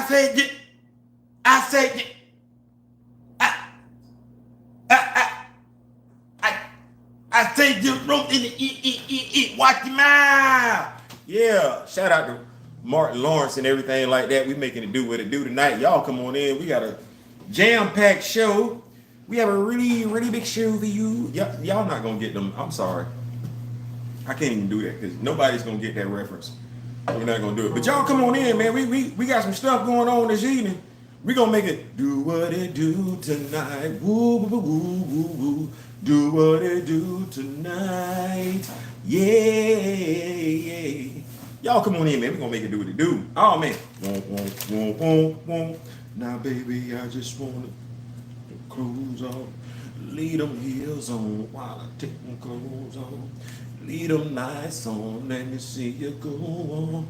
said, I said, I, I, I, I say just wrote in the watch your mouth. Yeah, shout out to Martin Lawrence and everything like that. We making it do what it do tonight. Y'all come on in. We got a jam-packed show. We have a really, really big show for you. Y'all not gonna get them. I'm sorry. I can't even do that because nobody's gonna get that reference. We're not gonna do it. But y'all come on in, man. We got some stuff going on this evening. We gonna make it do what it do tonight. Woo, woo, woo, woo, woo. Do what it do tonight. Yeah. Y'all come on in, man. We gonna make it do what it do. Oh man. Now, baby, I just wanna clothes off. Leave them heels on while I take my clothes off. Leave them nice on. Let me see you go on.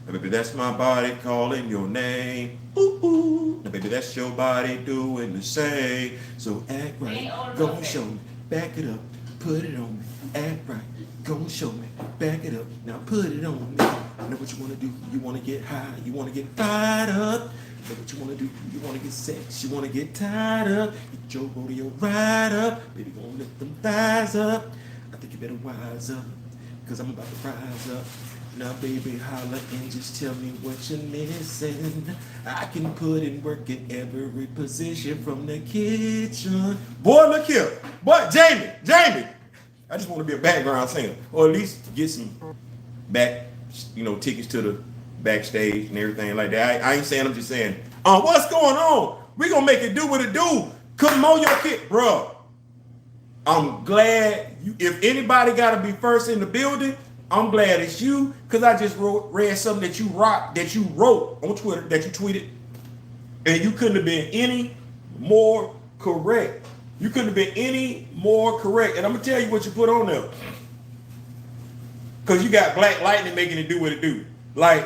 Now, baby, that's my body calling your name. Ooh, ooh. Now, baby, that's your body doing the same. So act right. Go and show me. Back it up. Put it on me. Act right. Go and show me. Back it up. Now put it on me. Know what you want to do? You want to get high. You want to get fired up. Know what you want to do? You want to get sex. You want to get tied up. Get your rodeo right up. Baby, gonna lift them thighs up. I think you better wise up. Cause I'm about to rise up. Now, baby, holla and just tell me what you're missing. I can put in work in every position from the kitchen. Boy, look here. Boy, Jamie. I just want to be a background singer, or at least get some tickets to the backstage and everything like that. I ain't saying, I'm just saying, what's going on? We gonna make it do what it do. Come on, your kid, bro. I'm glad if anybody gotta be first in the building, I'm glad it's you, because I just read something that you wrote on Twitter, that you tweeted, and you couldn't have been any more correct. You couldn't have been any more correct. And I'm going to tell you what you put on there. Because you got Black Lightning making it do what it do. Like,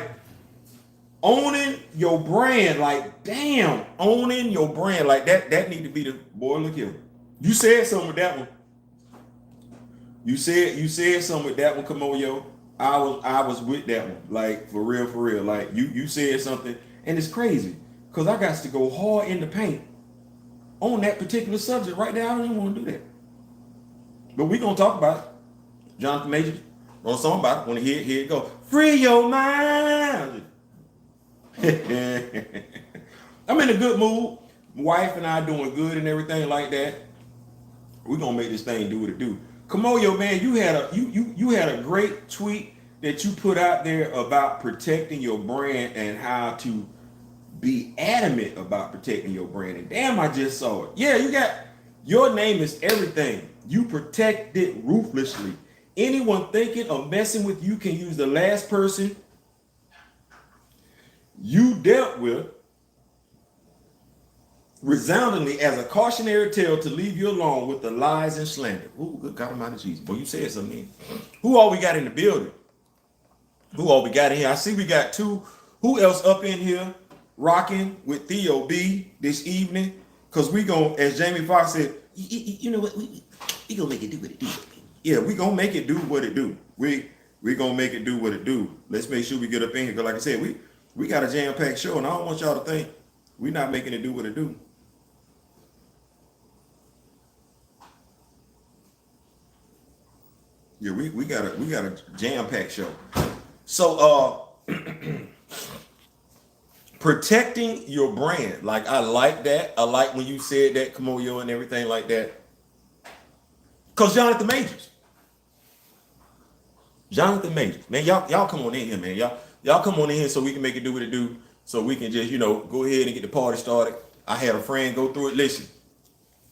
owning your brand, like, damn, owning your brand. Like, that need to be the, boy, look here. You said something with that one. You said something with that one, Kamoyo. I was with that one. Like, for real. Like, you said something. And it's crazy. Because I got to go hard in the paint on that particular subject. Right now, I don't even want to do that. But we're going to talk about it. Jonathan Majors on song about it. Want to hear it go. Free your mind. I'm in a good mood. My wife and I doing good and everything like that. We're going to make this thing do what it do. Kamoyo, man, you had a great tweet that you put out there about protecting your brand and how to be adamant about protecting your brand. And damn, I just saw it. Yeah, your name is everything. You protect it ruthlessly. Anyone thinking of messing with you can use the last person you dealt with resoundingly as a cautionary tale to leave you alone with the lies and slander. Ooh, good God Almighty Jesus. Boy, you said something. Who all we got in the building? Who all we got in here? I see we got two. Who else up in here rocking with Theo B this evening? Because we going, as Jamie Foxx said, you know what? We going to make it do what it do. Yeah, we going to make it do what it do. We going to make it do what it do. Let's make sure we get up in here. Because like I said, we got a jam-packed show, and I don't want y'all to think we're not making it do what it do. Yeah, we got a jam-packed show. So protecting your brand, like I like that. I like when you said that, Kamoyo, and everything like that. Cause Jonathan Majors, man, y'all come on in here, man. Y'all come on in here so we can make it do what it do. So we can just go ahead and get the party started. I had a friend go through it. Listen,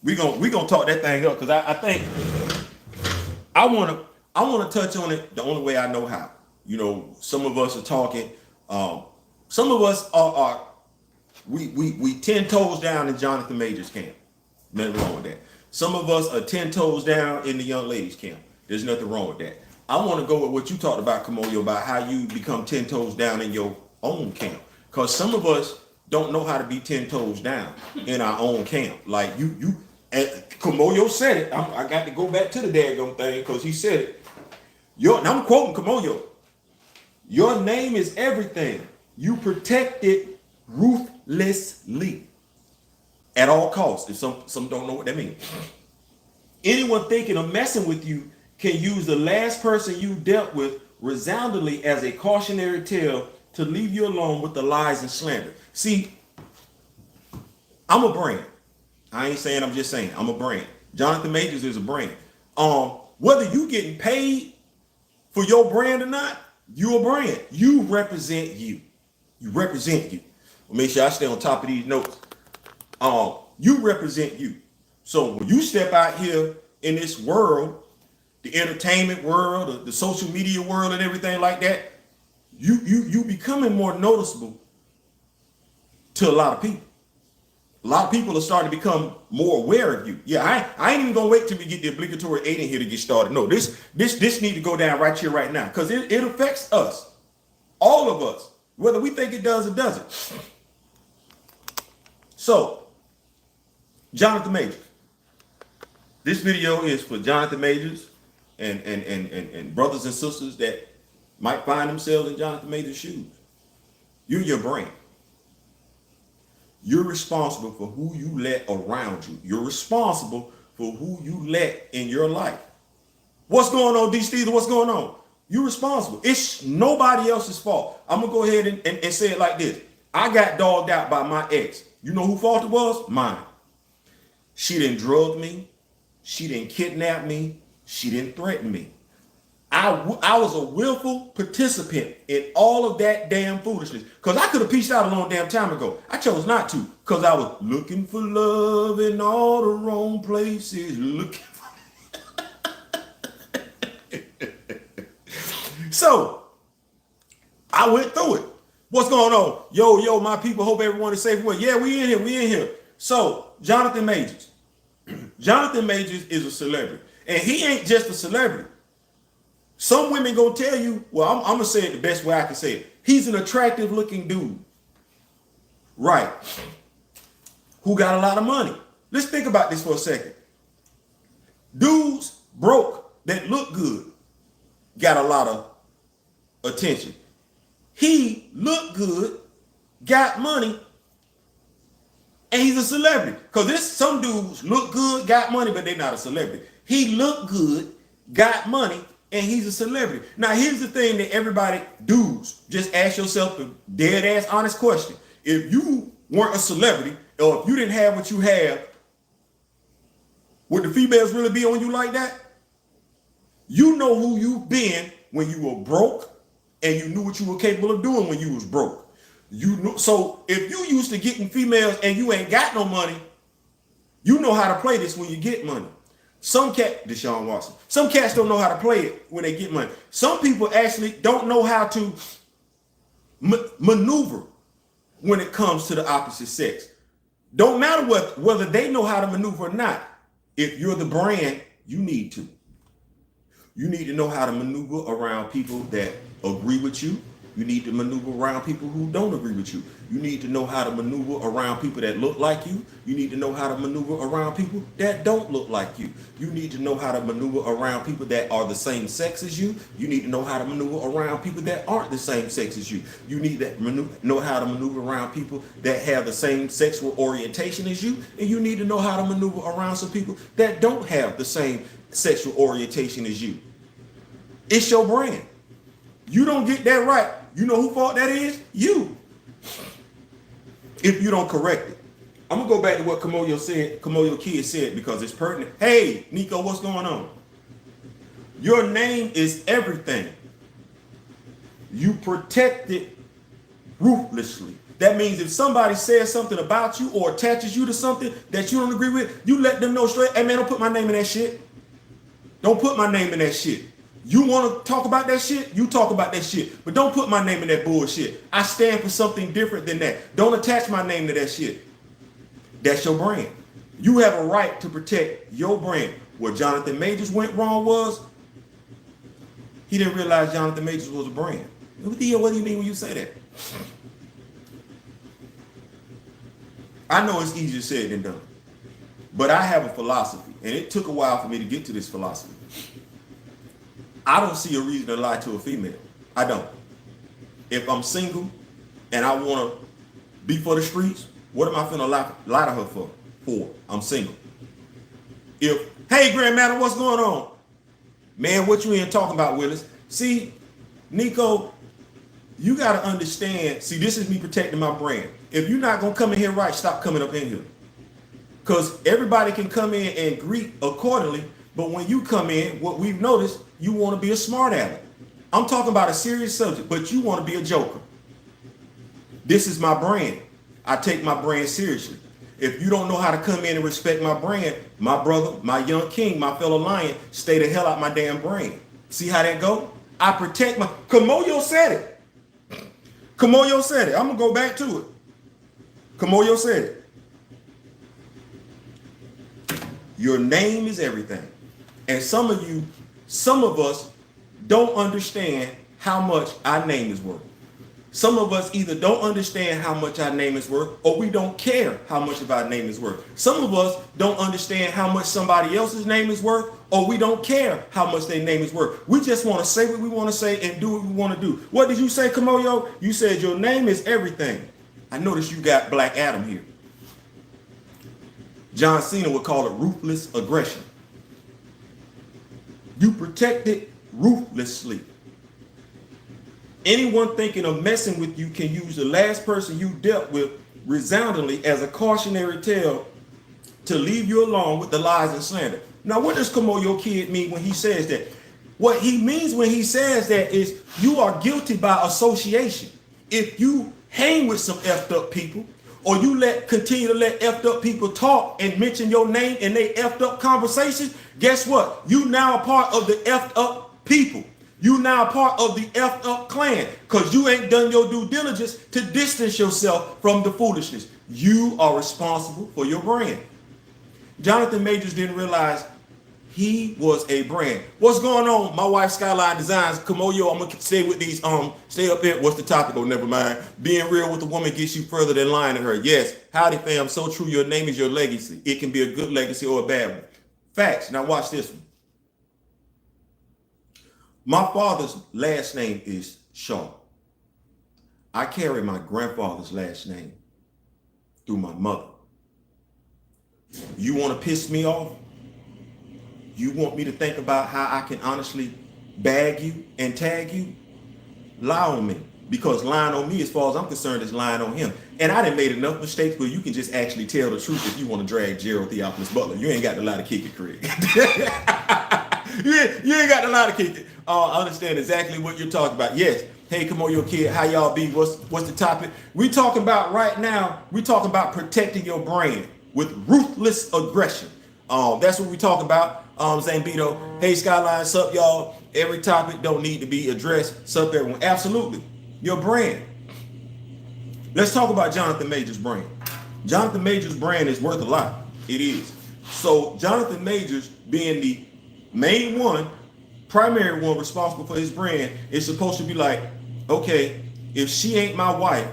we gonna talk that thing up because I think I wanna touch on it the only way I know how. Some of us are talking. Some of us are we 10 toes down in Jonathan Majors camp. Nothing wrong with that. Some of us are 10 toes down in the young ladies camp. There's nothing wrong with that. I want to go with what you talked about, Kamoyo, about how you become 10 toes down in your own camp. Because some of us don't know how to be 10 toes down in our own camp. Like you and Kamoyo said it. I got to go back to the daggone thing because he said it. And I'm quoting Kamoyo. Your name is everything. You protect it ruthlessly at all costs. If some don't know what that means. Anyone thinking of messing with you can use the last person you dealt with resoundingly as a cautionary tale to leave you alone with the lies and slander. See, I'm a brand. I ain't saying, I'm just saying I'm a brand. Jonathan Majors is a brand. Whether you getting paid for your brand or not, you a brand. You represent you. You represent you. Well, make sure I stay on top of these notes. You represent you. So when you step out here in this world, the entertainment world, the social media world, and everything like that, you becoming more noticeable to a lot of people. A lot of people are starting to become more aware of you. Yeah, I ain't even gonna wait till we get the obligatory 8 in here to get started. No, this need to go down right here, right now, because it affects us, all of us, whether we think it does or doesn't. So, Jonathan Majors. This video is for Jonathan Majors and brothers and sisters that might find themselves in Jonathan Majors' shoes. You're your brand. You're responsible for who you let around you. You're responsible for who you let in your life. What's going on, D. Steezer? What's going on? You're responsible. It's nobody else's fault. I'm going to go ahead and say it like this. I got dogged out by my ex. You know whose fault it was? Mine. She didn't drug me. She didn't kidnap me. She didn't threaten me. I was a willful participant in all of that damn foolishness. Because I could have peaced out a long damn time ago. I chose not to. Because I was looking for love in all the wrong places. So, I went through it. What's going on? Yo, my people, hope everyone is safe and well. Yeah, we in here. So, Jonathan Majors. Jonathan Majors is a celebrity. And he ain't just a celebrity. Some women gonna tell you, well, I'm gonna say it the best way I can say it. He's an attractive looking dude. Right. Who got a lot of money. Let's think about this for a second. Dudes broke that look good got a lot of attention. He looked good, got money, and he's a celebrity. Because some dudes look good, got money, but they're not a celebrity. He looked good, got money, and he's a celebrity. Now, here's the thing that everybody dudes, just ask yourself a dead ass honest question. If you weren't a celebrity, or if you didn't have what you have, would the females really be on you like that? You know who you've been when you were broke, and you knew what you were capable of doing when you was broke. You know, so if you used to getting females and you ain't got no money, you know how to play this when you get money. Deshaun Watson. Some cats don't know how to play it when they get money. Some people actually don't know how to maneuver when it comes to the opposite sex. Don't matter whether they know how to maneuver or not. If you're the brand, you need to. You need to know how to maneuver around people that agree with you. You need to maneuver around people who don't agree with you. You need to know how to maneuver around people that look like you. You need to know how to maneuver around people that don't look like you. You need to know how to maneuver around people that are the same sex as you. You need to know how to maneuver around people that aren't the same sex as you. You need to know how to maneuver around people that have the same sexual orientation as you. And you need to know how to maneuver around some people that don't have the same sexual orientation as you. It's your brand. You don't get that right. You know whose fault that is? You. If you don't correct it. I'm going to go back to what Kamoyo Kid said because it's pertinent. Hey, Nico, what's going on? Your name is everything. You protect it ruthlessly. That means if somebody says something about you or attaches you to something that you don't agree with, you let them know straight, hey man, don't put my name in that shit. Don't put my name in that shit. You want to talk about that shit? You talk about that shit. But don't put my name in that bullshit. I stand for something different than that. Don't attach my name to that shit. That's your brand. You have a right to protect your brand. Where Jonathan Majors went wrong was, he didn't realize Jonathan Majors was a brand. What do you mean when you say that? I know it's easier said than done. But I have a philosophy. And it took a while for me to get to this philosophy. I don't see a reason to lie to a female. I don't. If I'm single and I want to be for the streets, what am I finna lie to her for? I'm single. If, hey, grandmother, what's going on? Man, what you ain't talking about, Willis? See, Nico, you got to understand. See, this is me protecting my brand. If you're not going to come in here right, stop coming up in here. Because everybody can come in and greet accordingly. But when you come in, what we've noticed, you want to be a smart aleck. I'm talking about a serious subject, but you want to be a joker. This is my brand. I take my brand seriously. If you don't know how to come in and respect my brand, my brother, my young king, my fellow lion, stay the hell out my damn brand. See how that go? I protect my... Kamoyo said it. Kamoyo said it. I'm going to go back to it. Kamoyo said it. Your name is everything. And some of us don't understand how much our name is worth. Some of us either don't understand how much our name is worth, or we don't care how much of our name is worth. Some of us don't understand how much somebody else's name is worth, or we don't care how much their name is worth. We just want to say what we want to say and do what we want to do. What did you say, Kamoyo? You said your name is everything. I noticed you got Black Adam here. John Cena would call it ruthless aggression. You protect it ruthlessly. Anyone thinking of messing with you can use the last person you dealt with resoundingly as a cautionary tale to leave you alone with the lies and slander. Now, what does Kamoyo Kid mean when he says that? What he means when he says that is you are guilty by association. If you hang with some effed up people, or you continue to let effed up people talk and mention your name in they effed up conversations, guess what? You now a part of the effed up people. You now a part of the effed up clan because you ain't done your due diligence to distance yourself from the foolishness. You are responsible for your brand. Jonathan Majors didn't realize he was a brand. What's going on? My wife, Skyline Designs. Kamoyo, I'm going to stay with these. Stay up here. What's the topic? Oh, never mind. Being real with a woman gets you further than lying to her. Yes. Howdy, fam. So true. Your name is your legacy. It can be a good legacy or a bad one. Facts. Now watch this one. My father's last name is Shaw. I carry my grandfather's last name through my mother. You want to piss me off? You want me to think about how I can honestly bag you and tag you? Lie on me. Because lying on me, as far as I'm concerned, is lying on him. And I done made enough mistakes where you can just actually tell the truth if you want to drag Gerald Theophilus Butler. You ain't got to lie to kick it, Craig. you ain't got to lie to kick it. I understand exactly what you're talking about. Yes. Hey, Kamoyo Kid, how y'all be? What's the topic? We talking about right now, we talking about protecting your brand with ruthless aggression. That's what we talking about. Zambito, hey Skyline, sup y'all? Every topic don't need to be addressed. Sup everyone. Absolutely. Your brand. Let's talk about Jonathan Majors' brand. Jonathan Majors' brand is worth a lot. It is. So Jonathan Majors being the main one, primary one responsible for his brand, is supposed to be like, okay, if she ain't my wife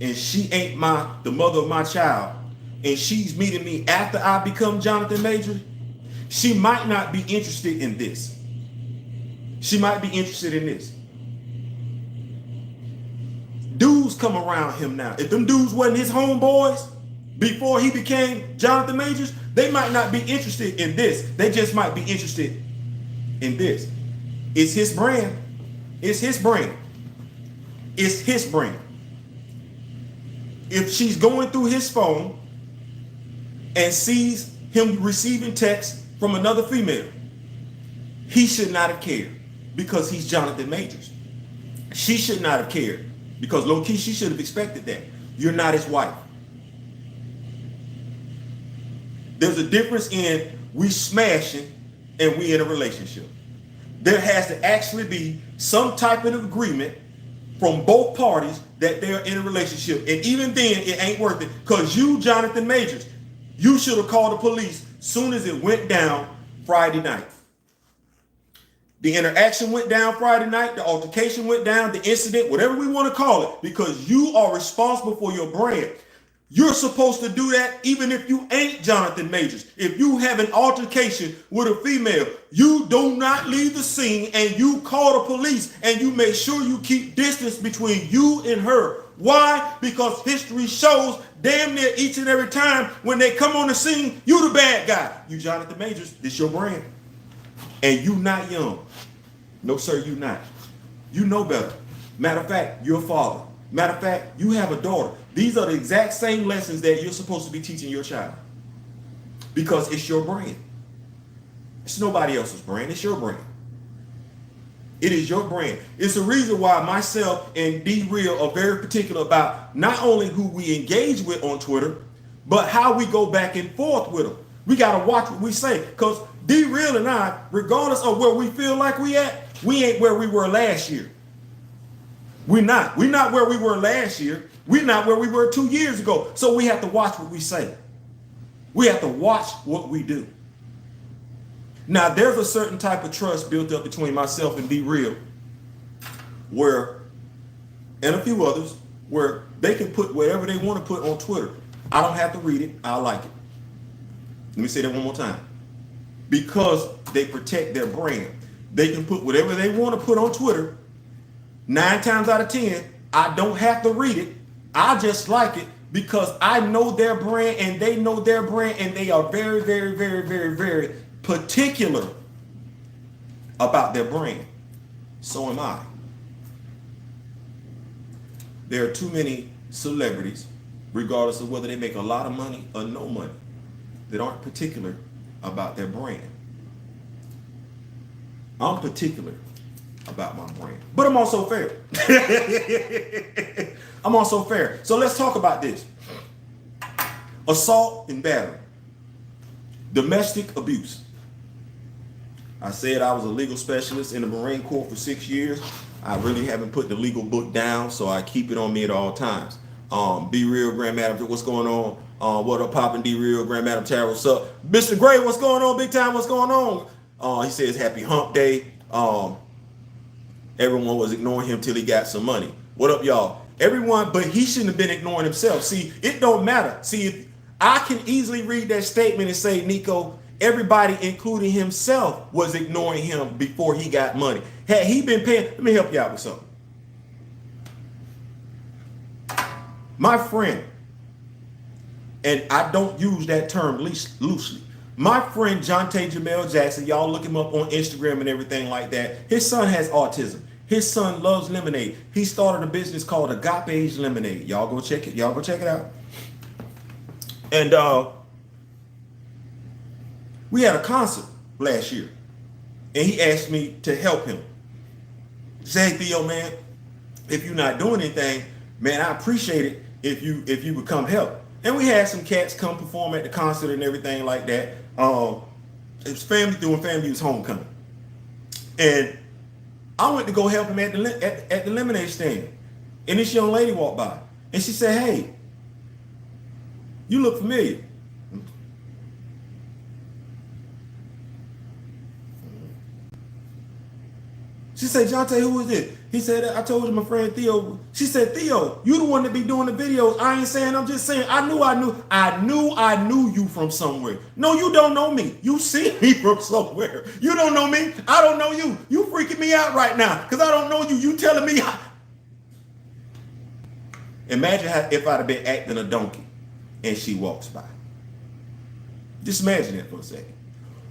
and she ain't the mother of my child and she's meeting me after I become Jonathan Majors, she might not be interested in this. She might be interested in this. Dudes come around him now. If them dudes wasn't his homeboys before he became Jonathan Majors, they might not be interested in this. They just might be interested in this. It's his brand. It's his brand. It's his brand. If she's going through his phone and sees him receiving texts from another female, he should not have cared because he's Jonathan Majors. She should not have cared because low-key she should have expected that. You're not his wife. There's a difference in we smashing and we in a relationship. There has to actually be some type of agreement from both parties that they're in a relationship. And even then, it ain't worth it because you, Jonathan Majors, you should have called the police soon as it went down Friday night. The interaction went down Friday night. The altercation went down. The incident, whatever we want to call it, because you are responsible for your brand. You're supposed to do that even if you ain't Jonathan Majors. If you have an altercation with a female, you do not leave the scene and you call the police and you make sure you keep distance between you and her. Why? Because history shows damn near each and every time when they come on the scene, you the bad guy. You Jonathan Majors, this your brand. And you not young. No, sir, you not. You know better. Matter of fact, you're a father. Matter of fact, you have a daughter. These are the exact same lessons that you're supposed to be teaching your child. Because it's your brand. It's nobody else's brand. It's your brand. It is your brand. It's the reason why myself and D-Real are very particular about not only who we engage with on Twitter, but how we go back and forth with them. We got to watch what we say. Because D-Real and I, regardless of where we feel like we at, we ain't where we were last year. We're not. We're not where we were last year. We're not where we were 2 years ago. So we have to watch what we say. We have to watch what we do. Now, there's a certain type of trust built up between myself and D-Real where, and a few others, where they can put whatever they want to put on Twitter. I don't have to read it. I like it. Let me say that one more time. Because they protect their brand. They can put whatever they want to put on Twitter. 9 times out of 10, I don't have to read it. I just like it because I know their brand and they know their brand, and they are very, very, very, very, very particular about their brand. So am I. There are too many celebrities, regardless of whether they make a lot of money or no money, that aren't particular about their brand. I'm particular about my brand, but I'm also fair. I'm also fair. So let's talk about this. Assault and battery. Domestic abuse. I said I was a legal specialist in the Marine Corps for 6 years. I really haven't put the legal book down, so I keep it on me at all times. B-Real, Grand Madam, what's going on? What up, poppin', D-Real, Grand Madam Tara, what's up? Mr. Gray, what's going on? Big time, what's going on? He says happy hump day. Everyone was ignoring him till he got some money. What up, y'all? Everyone, but he shouldn't have been ignoring himself. See, it don't matter. See, if I can easily read that statement and say, Nico, everybody, including himself, was ignoring him before he got money. Had he been paying, let me help you out with something. My friend, and I don't use that term loosely, my friend Jonte Jamel Jackson, y'all look him up on Instagram and everything like that. His son has autism. His son loves lemonade. He started a business called Agape's Lemonade. Y'all go check it. Y'all go check it out. And we had a concert last year, and he asked me to help him. He said, hey, Theo, man, if you're not doing anything, man, I appreciate it if you would come help. And we had some cats come perform at the concert and everything like that. It was family doing family was homecoming. And I went to go help him at the lemonade stand. And this young lady walked by. And she said, hey, you look familiar. She said, Jonte, who is this? He said, I told you my friend Theo. She said, Theo, you the one that be doing the videos. I ain't saying, I'm just saying, I knew you from somewhere. No, you don't know me. You see me from somewhere. You don't know me. I don't know you. You freaking me out right now because I don't know you. You telling me. Imagine if I'd have been acting a donkey and she walks by. Just imagine that for a second.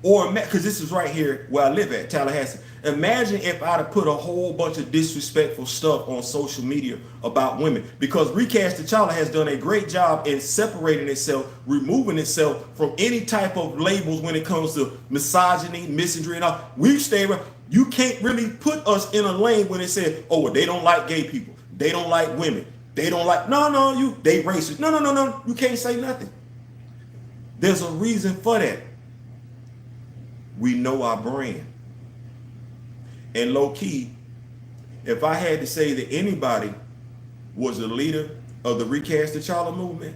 Or, because this is right here where I live at, Tallahassee. Imagine if I'd have put a whole bunch of disrespectful stuff on social media about women. Because Recast T'Challa has done a great job in separating itself, removing itself from any type of labels when it comes to misogyny, misandry, and all. We've stayed around. You can't really put us in a lane when it says, oh, well, they don't like gay people. They don't like women. They don't like, they racist. No. You can't say nothing. There's a reason for that. We know our brand. And low key, if I had to say that anybody was a leader of the Recast T'Challa movement,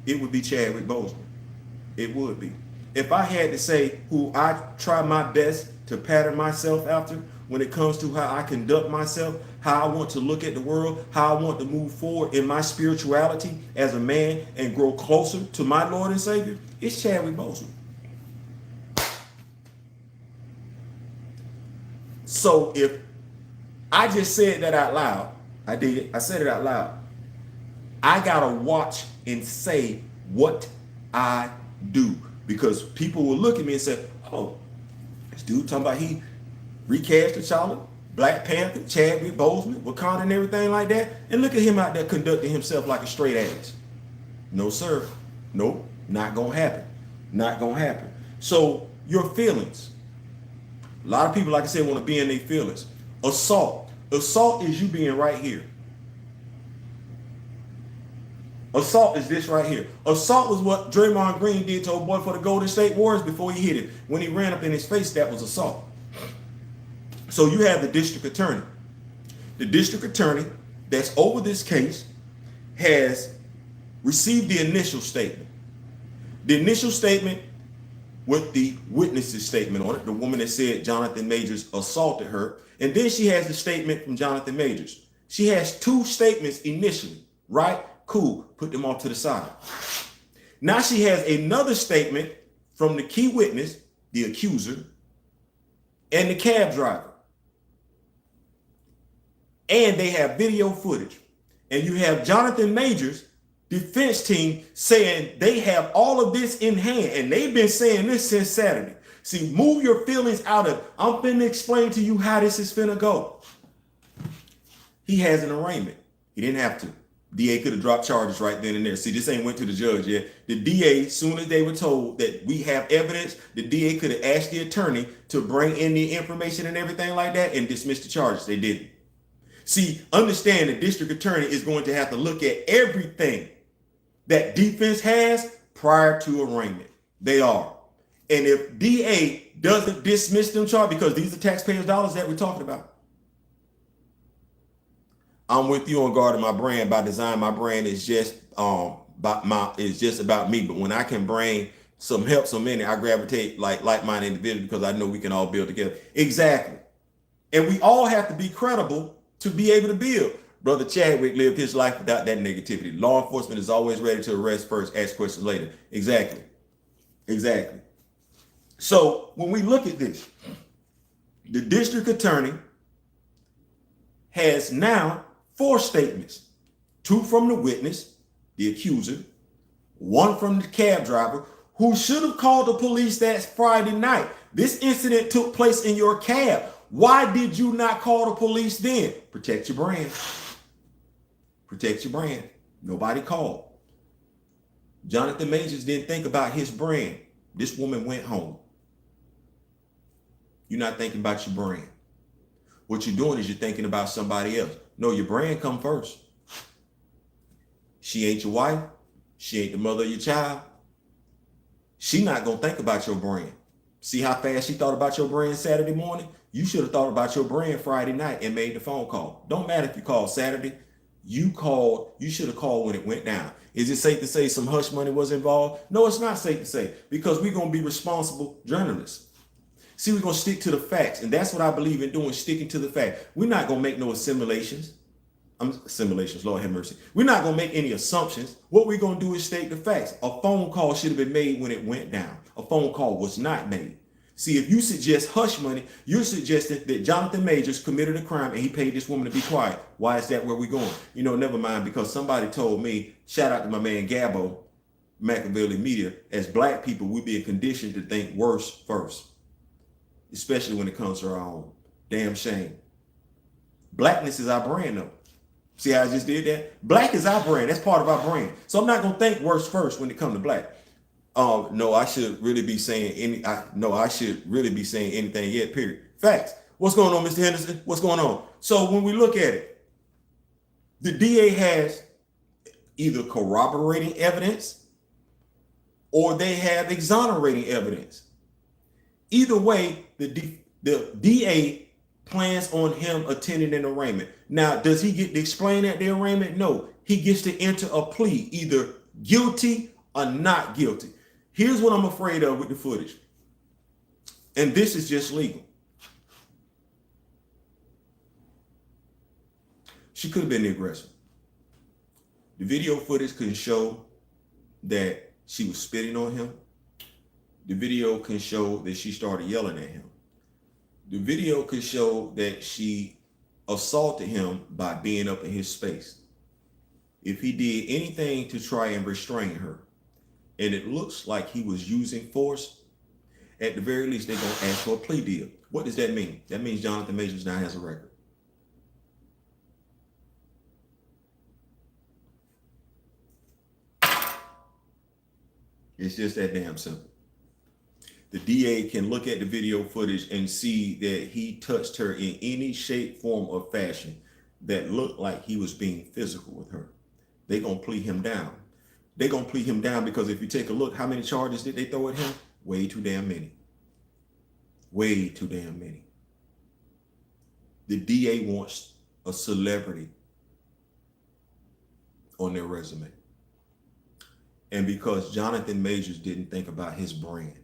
it would be Chadwick Boseman. It would be. If I had to say who I try my best to pattern myself after when it comes to how I conduct myself, how I want to look at the world, how I want to move forward in my spirituality as a man and grow closer to my Lord and Savior, it's Chadwick Boseman. So if I just said that out loud, I did. I said it out loud. I gotta watch and say what I do, because people will look at me and say, oh, this dude talking about he recast T'Challa, Black Panther, Chadwick Boseman, Wakanda and everything like that. And look at him out there conducting himself like a straight ass. No, sir. Nope. Not gonna happen. Not gonna happen. So your feelings. A lot of people, like I said, want to be in their feelings. Assault. Assault is you being right here. Assault is this right here. Assault was what Draymond Green did to old boy for the Golden State Warriors before he hit it. When he ran up in his face, that was assault. So you have the district attorney. The district attorney that's over this case has received the initial statement. The initial statement with the witness's statement on it, the woman that said Jonathan Majors assaulted her. And then she has the statement from Jonathan Majors. She has two statements initially, right? Cool, put them off to the side. Now she has another statement from the key witness, the accuser, and the cab driver. And they have video footage. And you have Jonathan Majors' defense team saying they have all of this in hand. And they've been saying this since Saturday. See, move your feelings out of, I'm finna explain to you how this is finna go. He has an arraignment. He didn't have to. DA could have dropped charges right then and there. See, this ain't went to the judge yet. The DA, soon as they were told that we have evidence, the DA could have asked the attorney to bring in the information and everything like that and dismiss the charges. They didn't. See, understand the district attorney is going to have to look at everything that defense has prior to arraignment. They are. And if DA doesn't dismiss them charges, because these are taxpayers' dollars that we're talking about. I'm with you on guarding my brand by design. My brand is just about me. But when I can bring some help, some in it, I gravitate like-minded individuals because I know we can all build together. Exactly. And we all have to be credible to be able to build. Brother Chadwick lived his life without that negativity. Law enforcement is always ready to arrest first, ask questions later. Exactly. Exactly. So when we look at this, the district attorney has now 4 statements, 2 from the witness, the accuser, 1 from the cab driver, who should have called the police that Friday night. This incident took place in your cab. Why did you not call the police then? Protect your brand. Protect your brand. Nobody called. Jonathan Majors didn't think about his brand. This woman went home. You're not thinking about your brand. What you're doing is you're thinking about somebody else. No, your brand come first. She ain't your wife. She ain't the mother of your child. She not going to think about your brand. See how fast she thought about your brand Saturday morning? You should have thought about your brand Friday night and made the phone call. Don't matter if you called Saturday. You should have called when it went down. Is it safe to say some hush money was involved? No, it's not safe to say, because we're going to be responsible journalists. See, we're going to stick to the facts. And that's what I believe in doing, sticking to the fact. We're not going to make no assimilations. Assimilations, Lord have mercy. We're not going to make any assumptions. What we're going to do is state the facts. A phone call should have been made when it went down. A phone call was not made. See, if you suggest hush money, you're suggesting that Jonathan Majors committed a crime and he paid this woman to be quiet. Why is that where we're going? You know, never mind, because somebody told me, shout out to my man Gabbo, Machiavelli Media, as black people, we be conditioned to think worse first, especially when it comes to our own. Damn shame. Blackness is our brand though. See how I just did that? Black is our brand. That's part of our brand. So I'm not going to think worse first when it comes to black. No, I should really be saying anything yet, period. Facts. What's going on, Mr. Henderson? What's going on? So when we look at it, the DA has either corroborating evidence or they have exonerating evidence. Either way, the DA plans on him attending an arraignment. Now, does he get to explain at the arraignment? No, he gets to enter a plea, either guilty or not guilty. Here's what I'm afraid of with the footage. And this is just legal. She could have been the aggressor. The video footage can show that she was spitting on him. The video can show that she started yelling at him. The video can show that she assaulted him by being up in his space. if he did anything to try and restrain her, and it looks like he was using force, at the very least, they're going to ask for a plea deal. What does that mean? That means Jonathan Majors now has a record. It's just that damn simple. The DA can look at the video footage and see that he touched her in any shape, form, or fashion that looked like he was being physical with her. They're going to plea him down. They're going to plea him down because if you take a look, how many charges did they throw at him? Way too damn many. Way too damn many. The DA wants a celebrity on their resume. And because Jonathan Majors didn't think about his brand,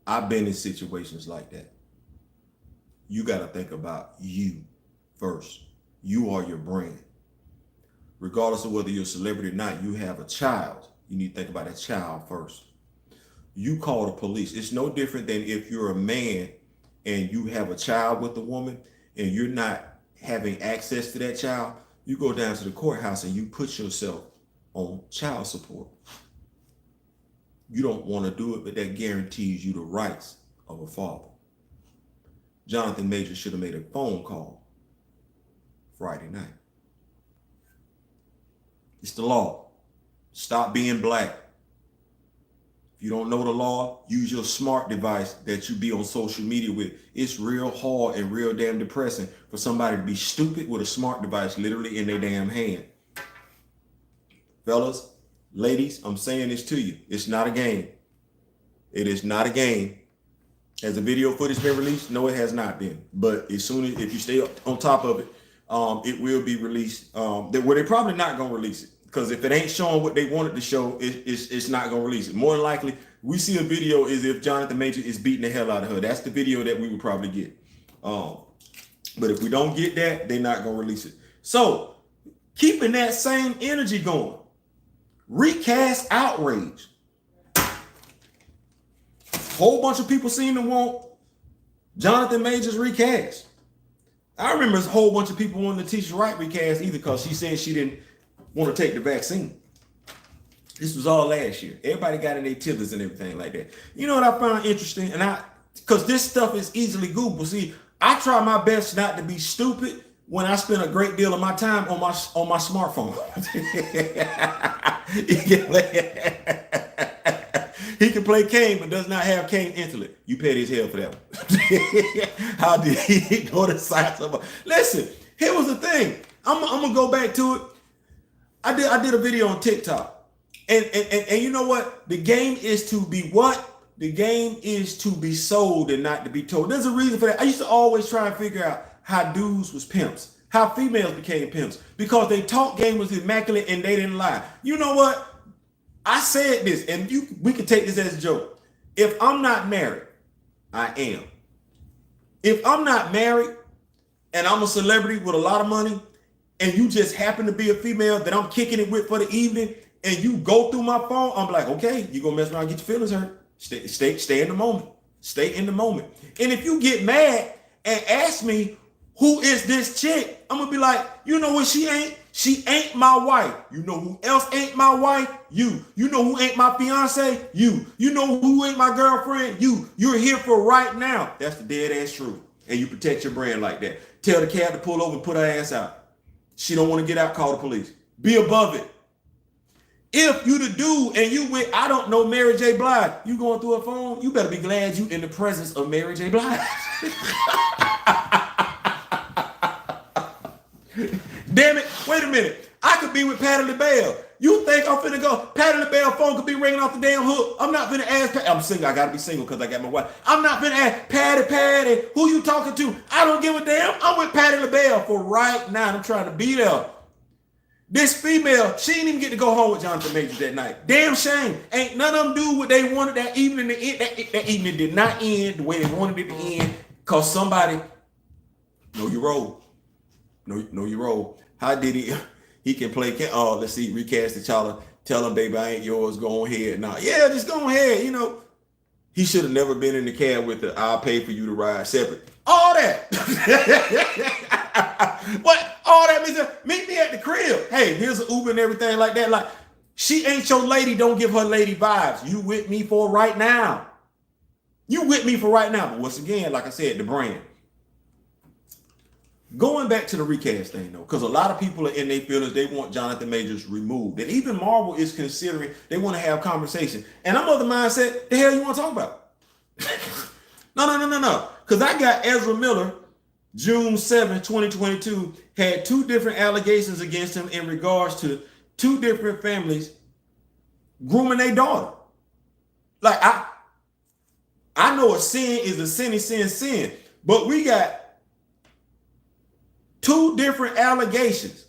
I've been in situations like that. You got to think about you first. You are your brand. Regardless of whether you're a celebrity or not, you have a child. You need to think about that child first. You call the police. It's no different than if you're a man and you have a child with a woman and you're not having access to that child. You go down to the courthouse and you put yourself on child support. You don't want to do it, but that guarantees you the rights of a father. Jonathan Majors should have made a phone call Friday night. It's the law. Stop being black. If you don't know the law, use your smart device that you be on social media with. It's real hard and real damn depressing for somebody to be stupid with a smart device literally in their damn hand. Fellas, ladies, I'm saying this to you. It's not a game. It is not a game. Has the video footage been released? No, it has not been. But as soon as, if you stay on top of it, it will be released. They're probably not going to release it. Because if it ain't showing what they wanted to show, it's not going to release it. More than likely, we see a video is if Jonathan Major is beating the hell out of her. That's the video that we would probably get. But if we don't get that, they're not going to release it. So, keeping that same energy going. Recast outrage. Whole bunch of people seem to want Jonathan Majors recast. I remember a whole bunch of people wanting Letitia Wright recast either because she said she didn't want to take the vaccine. This was all last year. Everybody got in their tithers and everything like that. You know what I found interesting? Because this stuff is easily Googled. See, I try my best not to be stupid when I spend a great deal of my time on my smartphone. He can play Kane, but does not have Kane intellect. You paid his hell for that one. How did he go to science? Listen, here was the thing. I'm gonna go back to it. I did a video on TikTok, and you know what? The game is to be what? The game is to be sold and not to be told. There's a reason for that. I used to always try and figure out how dudes was pimps, how females became pimps, because they talk game was immaculate and they didn't lie. You know what? I said this, and we can take this as a joke. If I'm not married, I am. If I'm not married and I'm a celebrity with a lot of money, and you just happen to be a female that I'm kicking it with for the evening, and you go through my phone, I'm like, okay, you're gonna mess around and get your feelings hurt. Stay in the moment. Stay in the moment. And if you get mad and ask me, who is this chick? I'm gonna be like, you know what she ain't? She ain't my wife. You know who else ain't my wife? You. You know who ain't my fiance? You. You know who ain't my girlfriend? You. You're here for right now. That's the dead ass truth. And you protect your brand like that. Tell the cab to pull over and put her ass out. She don't want to get out, call the police. Be above it. If you the dude and you with, I don't know, Mary J. Blige, you going through a phone, you better be glad you in the presence of Mary J. Blige. Damn it, wait a minute. I could be with Patti LaBelle. You think I'm finna go, Patti LaBelle phone could be ringing off the damn hook. I'm not finna ask, I'm single, I gotta be single because I got my wife. I'm not finna ask, Patti, who you talking to? I don't give a damn. I'm with Patti LaBelle for right now. I'm trying to beat her. This female, she didn't even get to go home with Jonathan Majors that night. Damn shame. Ain't none of them do what they wanted that evening to end. That evening did not end the way they wanted it to end because somebody, know your role. Know your role. How did he can play, let's see, recast the child, tell him, baby, I ain't yours, go ahead. Nah, yeah, just go ahead, you know. He should have never been in the cab with the, I'll pay for you to ride separate. All that. What? All that means meet me at the crib. Hey, here's an Uber and everything like that. Like, she ain't your lady. Don't give her lady vibes. You with me for right now. You with me for right now. But once again, like I said, the brand. Going back to the recast thing, though, because a lot of people are in their feelings. They want Jonathan Majors removed. And even Marvel is considering, they want to have conversation. And I'm of the mindset, the hell you want to talk about? No. Because I got Ezra Miller, June 7, 2022, had 2 different allegations against him in regards to 2 different families grooming their daughter. Like, I know a sin is a sin. But we got 2 different allegations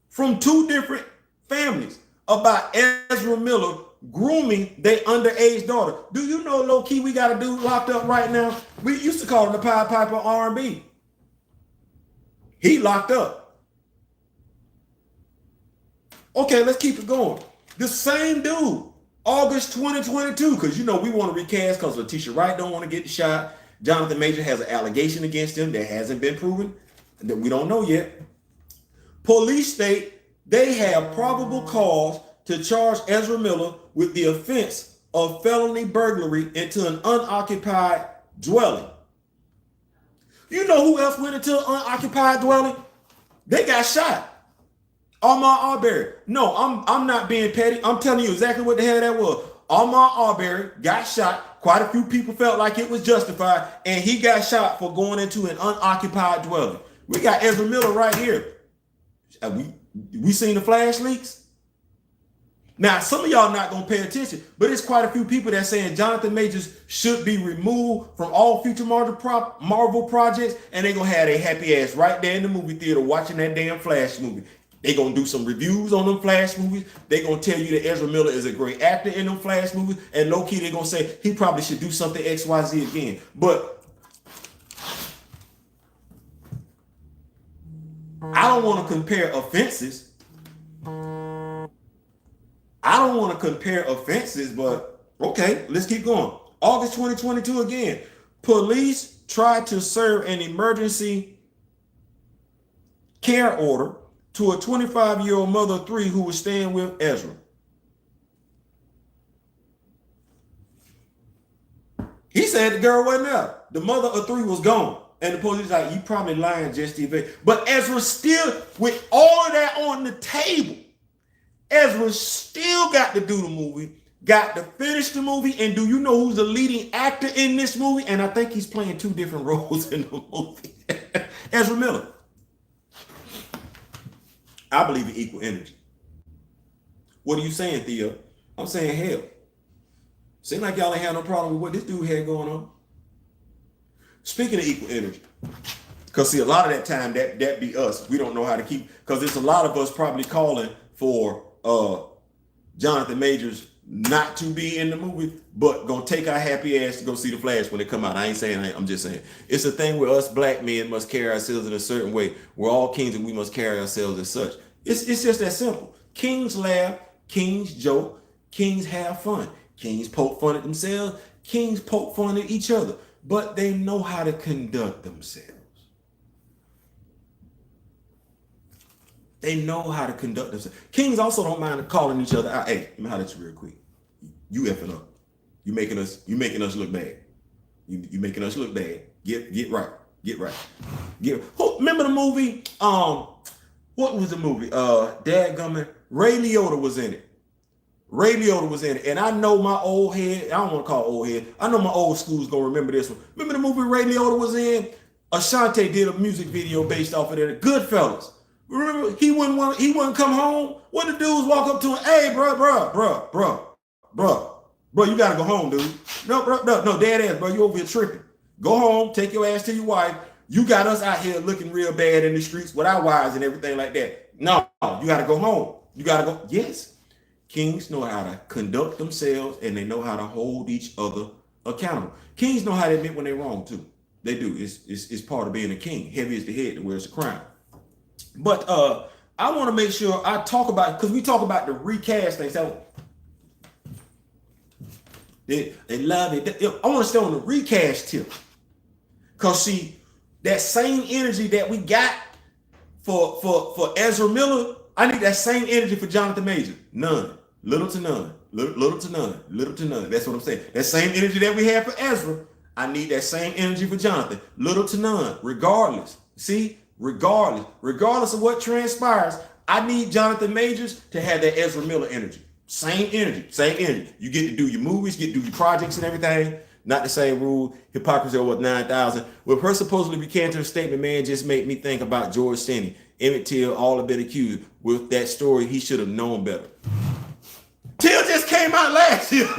from 2 different families about Ezra Miller grooming their underage daughter. Do you know, low key, we got a dude locked up right now? We used to call him the Pied Piper R&B. He locked up. Okay, let's keep it going. The same dude, August 2022, because you know we want to recast because Letitia Wright don't want to get the shot. Jonathan Major has an allegation against him that hasn't been proven, that we don't know yet. Police state they have probable cause to charge Ezra Miller with the offense of felony burglary into an unoccupied dwelling. You know who else went into an unoccupied dwelling? They got shot. Ahmaud Arbery. No, I'm not being petty. I'm telling you exactly what the hell that was. Ahmaud Arbery got shot. Quite a few people felt like it was justified, and he got shot for going into an unoccupied dwelling. We got Ezra Miller right here. We seen the flash leaks? Now, some of y'all not going to pay attention, but it's quite a few people that saying Jonathan Majors should be removed from all future Marvel projects, and they're going to have their happy ass right there in the movie theater watching that damn Flash movie. They're going to do some reviews on them Flash movies. They're going to tell you that Ezra Miller is a great actor in them Flash movies, and low-key they're going to say he probably should do something XYZ again. But I don't want to compare offenses. But okay, let's keep going. August 2022 again. Police tried to serve an emergency care order to a 25-year-old mother of 3 who was staying with Ezra. He said the girl wasn't there. The mother of 3 was gone. And the police like, you probably lying just to evade. But Ezra still, with all of that on the table, Ezra still got to do the movie, got to finish the movie. And do you know who's the leading actor in this movie? And I think he's playing 2 different roles in the movie. Ezra Miller. I believe in equal energy. What are you saying, Theo? I'm saying hell. Seems like y'all ain't had no problem with what this dude had going on. Speaking of equal energy, because see, a lot of that time that be us. We don't know how to keep, because there's a lot of us probably calling for Jonathan Majors not to be in the movie, but gonna take our happy ass to go see the Flash when it come out. I ain't saying I'm just saying it's a thing where us black men must carry ourselves in a certain way. We're all kings and we must carry ourselves as such. It's just that simple. Kings laugh, kings joke, kings have fun. Kings poke fun at themselves, kings poke fun at each other, but they know how to conduct themselves. They know how to conduct themselves. Kings also don't mind calling each other out. Hey, let me holler at you real quick. You effing up. You making us look bad. You making us look bad. Get right. Remember the movie? What was the movie? Dadgummit. Ray Liotta was in it. And I know my old head, I don't want to call it old head. I know my old school's gonna remember this one. Remember the movie Ray Liotta was in? Ashanti did a music video based off of that. Goodfellas. Remember, he wouldn't come home. What the dudes walk up to him, hey, bro, you gotta go home, dude. No, dead ass, bro, you over here tripping. Go home, take your ass to your wife. You got us out here looking real bad in the streets with our wives and everything like that. No, you gotta go home. You gotta go. Yes, kings know how to conduct themselves and they know how to hold each other accountable. Kings know how to admit when they're wrong too. They do. It's part of being a king. Heavy is the head that wears the crown. But I want to make sure I talk about, because we talk about the recast things. So they love it. I want to stay on the recast tip. Because see, that same energy that we got for Ezra Miller, I need that same energy for Jonathan Major. None. Little to none. Little to none. Little to none. That's what I'm saying. That same energy that we have for Ezra, I need that same energy for Jonathan. Little to none. Regardless. See? Regardless of what transpires, I need Jonathan Majors to have that Ezra Miller energy. Same energy. You get to do your movies, get to do your projects and everything. Not the same rule. Hypocrisy over 9,000. With her supposedly recanting her statement, man, just made me think about George Stinney. Emmett Till, all have been accused. With that story, he should have known better. Till just came out last year.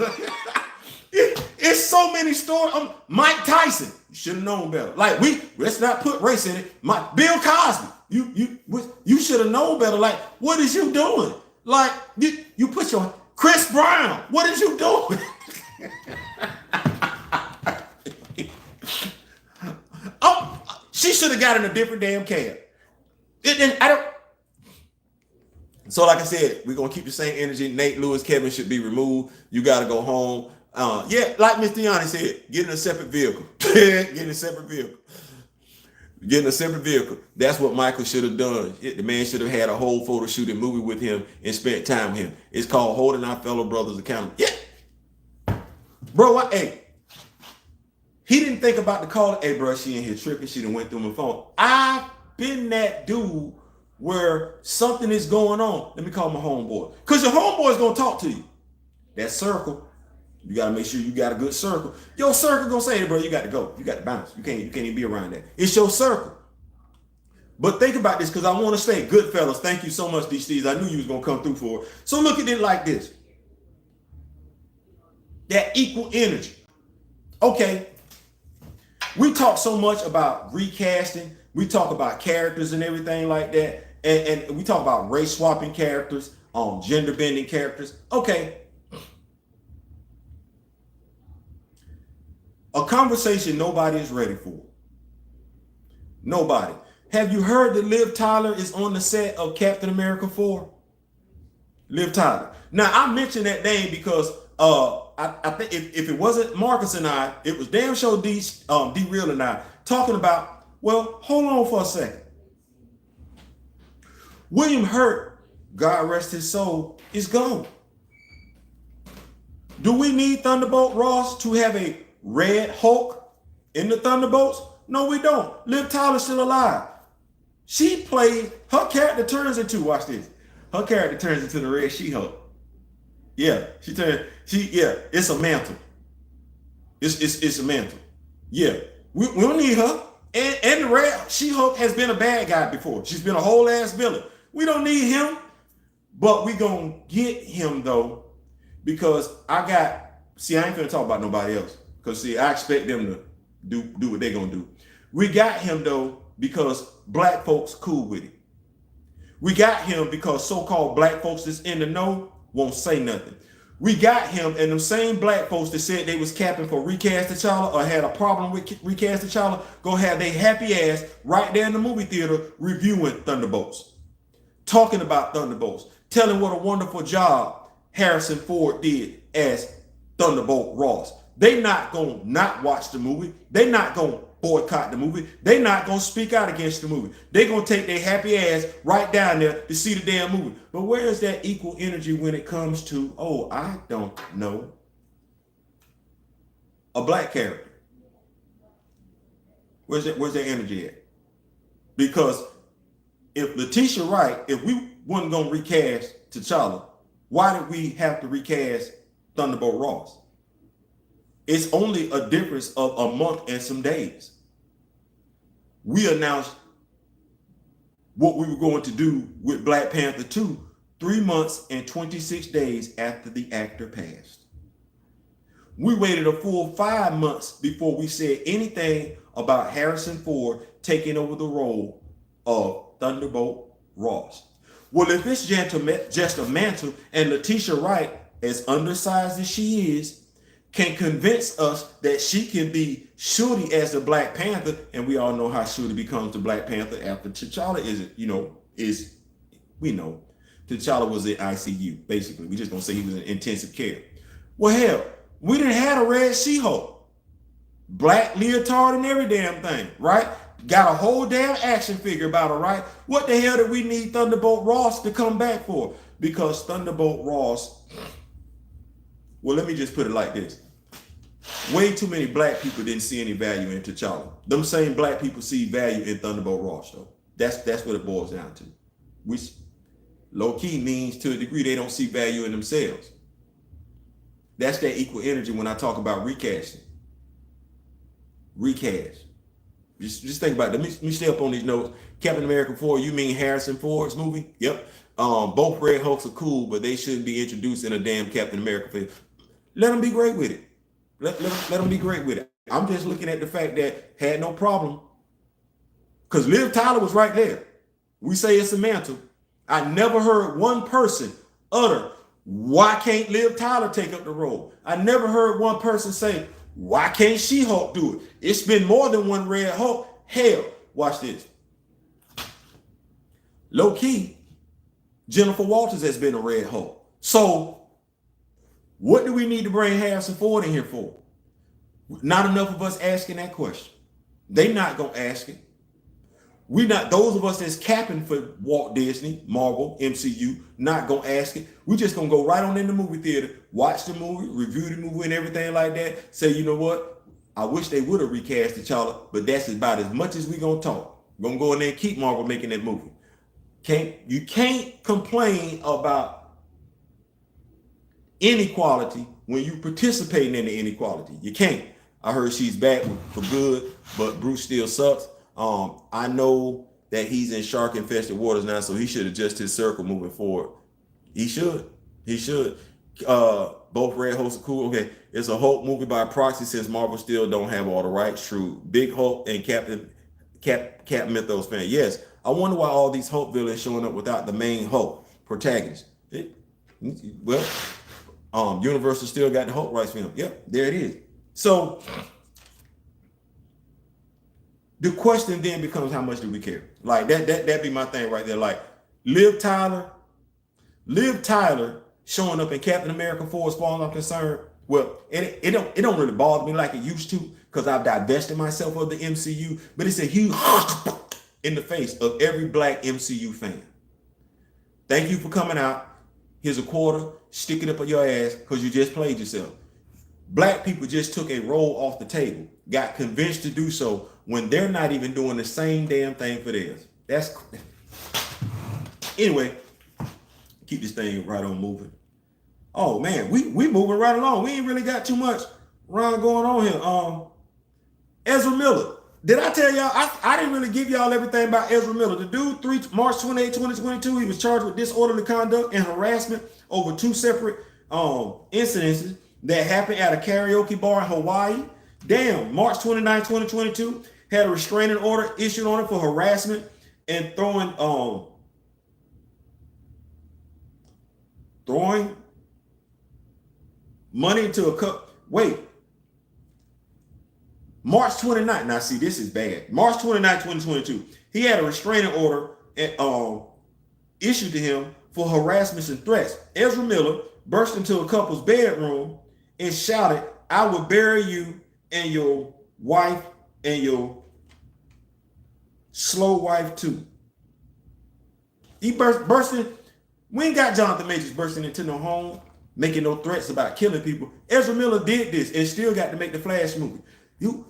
It's so many stories. Mike Tyson, you should have known better. Like, let's not put race in it. Bill Cosby, you should have known better. Like, what is you doing? Like, you put your Chris Brown, what is you doing? She should have gotten a different damn cab. So like I said, we're going to keep the same energy. Nate, Lewis, Kevin should be removed. You got to go home. Yeah, like Mr. Yanni said, get in a separate vehicle. Getting a separate vehicle. That's what Michael should have done. The man should have had a whole photo shoot and movie with him and spent time with him. It's called holding our fellow brothers accountable. Yeah. Bro, hey, he didn't think about the call. Hey, bro, she in here tripping. She done went through my phone. I've been that dude where something is going on. Let me call my homeboy. Because your homeboy is going to talk to you. That circle, you got to make sure you got a good circle. Your circle going to say, hey, bro, you got to go. You got to bounce. You can't even be around that. It's your circle. But think about this because I want to say, good fellas, thank you so much, D. I knew you was going to come through for it. So look at it like this. That equal energy. Okay. We talk so much about recasting. We talk about characters and everything like that. And we talk about race swapping characters, gender bending characters. Okay. A conversation nobody is ready for. Nobody. Have you heard that Liv Tyler is on the set of Captain America 4? Liv Tyler. Now, I mentioned that name because I think if it wasn't Marcus and I, it was damn sure D-Real and I talking about, well, hold on for a second. William Hurt, God rest his soul, is gone. Do we need Thunderbolt Ross to have a red Hulk in the Thunderbolts? No, we don't. Liv Tyler's still alive. She played, her character turns into, watch this, her character turns into the Red She-Hulk. Yeah, it's a mantle. It's a mantle. Yeah, we don't need her. And the Red She-Hulk has been a bad guy before. She's been a whole ass villain. We don't need him, but we gonna get him though, because I ain't gonna talk about nobody else. Because I expect them to do what they gonna do. We got him though, because black folks cool with it. We got him because so-called black folks that's in the know won't say nothing. We got him and them same black folks that said they was capping for Recast T'Challa or had a problem with Recast T'Challa, go have their happy ass right there in the movie theater reviewing Thunderbolts. Talking about Thunderbolts. Telling what a wonderful job Harrison Ford did as Thunderbolt Ross. They not gonna not watch the movie. They not gonna boycott the movie. They not gonna speak out against the movie. They gonna take their happy ass right down there to see the damn movie. But where is that equal energy when it comes to, oh, I don't know, a black character? Where's that energy at? Because if Letitia Wright, if we wasn't gonna recast T'Challa, why did we have to recast Thunderbolt Ross? It's only a difference of a month and some days. We announced what we were going to do with Black Panther 2 3 months and 26 days after the actor passed. We waited a full 5 months before we said anything about Harrison Ford taking over the role of Thunderbolt Ross. Well, if it's just a mantle and Letitia Wright, as undersized as she is, can convince us that she can be Shuri as the Black Panther, and we all know how Shuri becomes the Black Panther after T'Challa we know T'Challa was in ICU, basically. We just gonna say he was in intensive care. Well, hell, we didn't have a Red She-Hulk. Black leotard and every damn thing, right? Got a whole damn action figure about her, right? What the hell did we need Thunderbolt Ross to come back for? Because Thunderbolt Ross, well, let me just put it like this. Way too many black people didn't see any value in T'Challa. Them same black people see value in Thunderbolt Ross, though. That's what it boils down to. Which low-key means to a degree they don't see value in themselves. That's that equal energy when I talk about recasting. Recast. Just think about it. Let me stay up on these notes. Captain America 4, you mean Harrison Ford's movie? Yep. Both Red Hulks are cool, but they shouldn't be introduced in a damn Captain America film. Let them be great with it. Let them be great with it. I'm just looking at the fact that had no problem. Because Liv Tyler was right there. We say it's a mantle. I never heard one person utter, why can't Liv Tyler take up the role? I never heard one person say, why can't She-Hulk do it? It's been more than one Red Hulk. Hell, watch this. Low key, Jennifer Walters has been a Red Hulk. So what do we need to bring Harrison Ford in here for? Not enough of us asking that question. They not gonna ask it. We not, those of us that's capping for Walt Disney, Marvel, MCU, not gonna ask it. We just gonna go right on in the movie theater, watch the movie, review the movie and everything like that. Say, you know what? I wish they would have recast T'Challa, but that's about as much as we gonna talk. We're gonna go in there and keep Marvel making that movie. You can't complain about inequality when you participating in the inequality. You can't. I heard she's back for good, but Bruce still sucks. I know that he's in shark infested waters now, so he should adjust his circle moving forward. He should. Both Red Hulks are cool. Okay, it's a Hulk movie by proxy since Marvel still don't have all the rights. True. Big Hulk and Cap Mythos fan. Yes, I wonder why all these Hulk villains showing up without the main Hulk protagonist. Universal still got the Hulk rights film. Yep, there it is. So the question then becomes, how much do we care? Like that be my thing right there. Like Liv Tyler showing up in Captain America 4 as far as I'm concerned. Well, it don't really bother me like it used to, because I've divested myself of the MCU, but it's a huge in the face of every black MCU fan. Thank you for coming out. Here's a quarter, stick it up your ass because you just played yourself. Black people just took a roll off the table, got convinced to do so when they're not even doing the same damn thing for theirs. Anyway, keep this thing right on moving. Oh man, we moving right along. We ain't really got too much going on here. Ezra Miller. Did I tell y'all? I didn't really give y'all everything about Ezra Miller. The dude, March 28, 2022, he was charged with disorderly conduct and harassment over 2 separate incidences that happened at a karaoke bar in Hawaii. Damn, March 29, 2022, had a restraining order issued on him for harassment and throwing money into a cup. Wait. March 29th. Now see, this is bad. March 29, 2022. He had a restraining order issued to him for harassment and threats. Ezra Miller burst into a couple's bedroom and shouted, "I will bury you and your wife and your slow wife too." He bursting. We ain't got Jonathan Majors bursting into no home, making no threats about killing people. Ezra Miller did this and still got to make the Flash movie. Do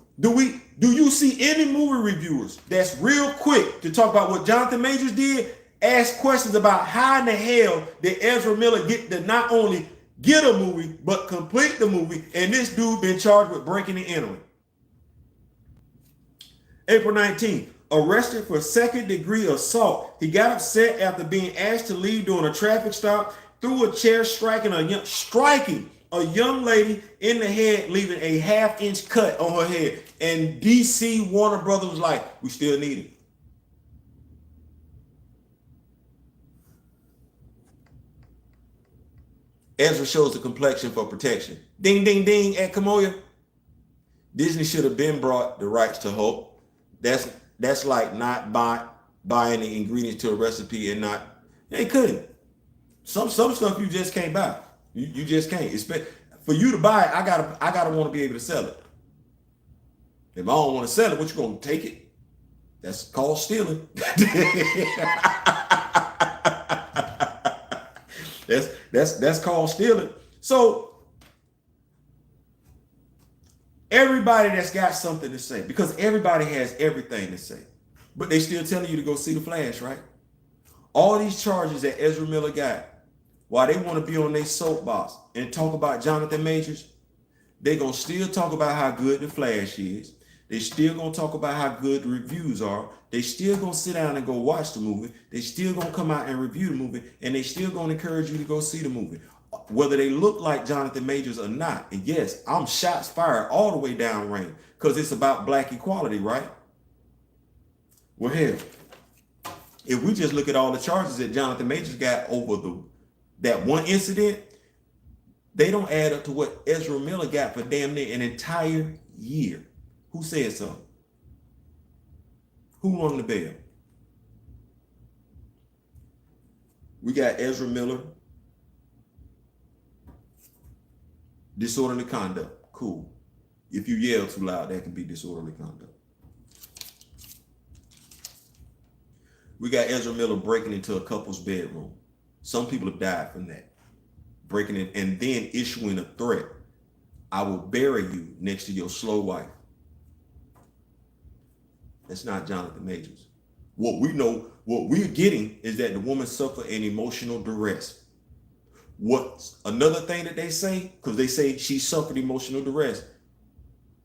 you see any movie reviewers that's real quick to talk about what Jonathan Majors did? Ask questions about how in the hell did Ezra Miller get to not only get a movie, but complete the movie, and this dude been charged with breaking and entering. April 19th, arrested for second-degree assault. He got upset after being asked to leave during a traffic stop, threw a chair, striking a young lady in the head, leaving a half-inch cut on her head. And DC Warner Brothers was like, we still need it. Ezra shows the complexion for protection. Ding, ding, ding at Kamoya. Disney should have been brought the rights to Hulk. That's like not buying the ingredients to a recipe and not, they couldn't. Some stuff you just can't buy. You just can't. For you to buy it, I gotta want to be able to sell it. If I don't want to sell it, what you gonna take it? That's called stealing. That's called stealing. So everybody that's got something to say, because everybody has everything to say, but they still telling you to go see the Flash, right? All these charges that Ezra Miller got, while they want to be on their soapbox and talk about Jonathan Majors, they gonna still talk about how good the Flash is. They still gonna talk about how good the reviews are. They still gonna sit down and go watch the movie. They still gonna come out and review the movie, and they still gonna encourage you to go see the movie, whether they look like Jonathan Majors or not. And yes, I'm shots fired all the way down range because it's about black equality, right? Well, hell, if we just look at all the charges that Jonathan Majors got over that one incident, they don't add up to what Ezra Miller got for damn near an entire year. Who said something? Who rung the bell? We got Ezra Miller. Disorderly conduct. Cool. If you yell too loud, that can be disorderly conduct. We got Ezra Miller breaking into a couple's bedroom. Some people have died from that. Breaking in and then issuing a threat. I will bury you next to your slow wife. That's not Jonathan Majors. What we're getting is that the woman suffered an emotional duress. What's another thing that they say? Because they say she suffered emotional duress.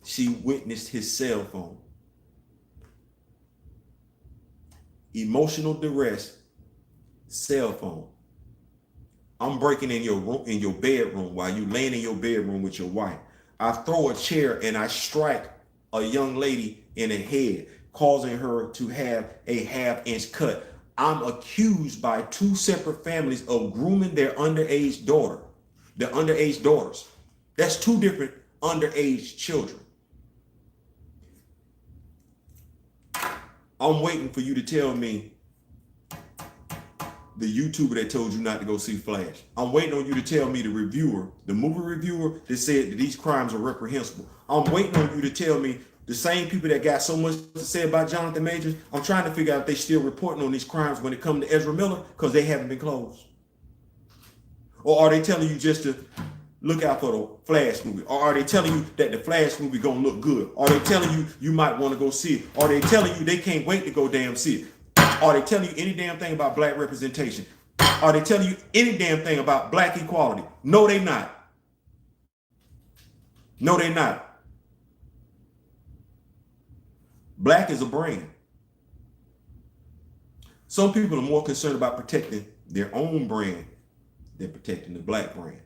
She witnessed his cell phone. Emotional duress, cell phone. I'm breaking in your room, in your bedroom, while you laying in your bedroom with your wife. I throw a chair and I strike a young lady in the head, causing her to have a half-inch cut. I'm accused by two separate families of grooming their underage daughter, their underage daughters. That's two different underage children. I'm waiting for you to tell me the YouTuber that told you not to go see Flash. I'm waiting on you to tell me the reviewer, the movie reviewer that said that these crimes are reprehensible. I'm waiting on you to tell me the same people that got so much to say about Jonathan Majors. I'm trying to figure out if they still reporting on these crimes when it comes to Ezra Miller, because they haven't been closed. Or are they telling you just to look out for the Flash movie? Or are they telling you that the Flash movie gonna look good? Are they telling you you might want to go see it? Are they telling you they can't wait to go damn see it? Are they telling you any damn thing about black representation? Are they telling you any damn thing about black equality? No, they not. No, they not. Black is a brand. Some people are more concerned about protecting their own brand than protecting the black brand.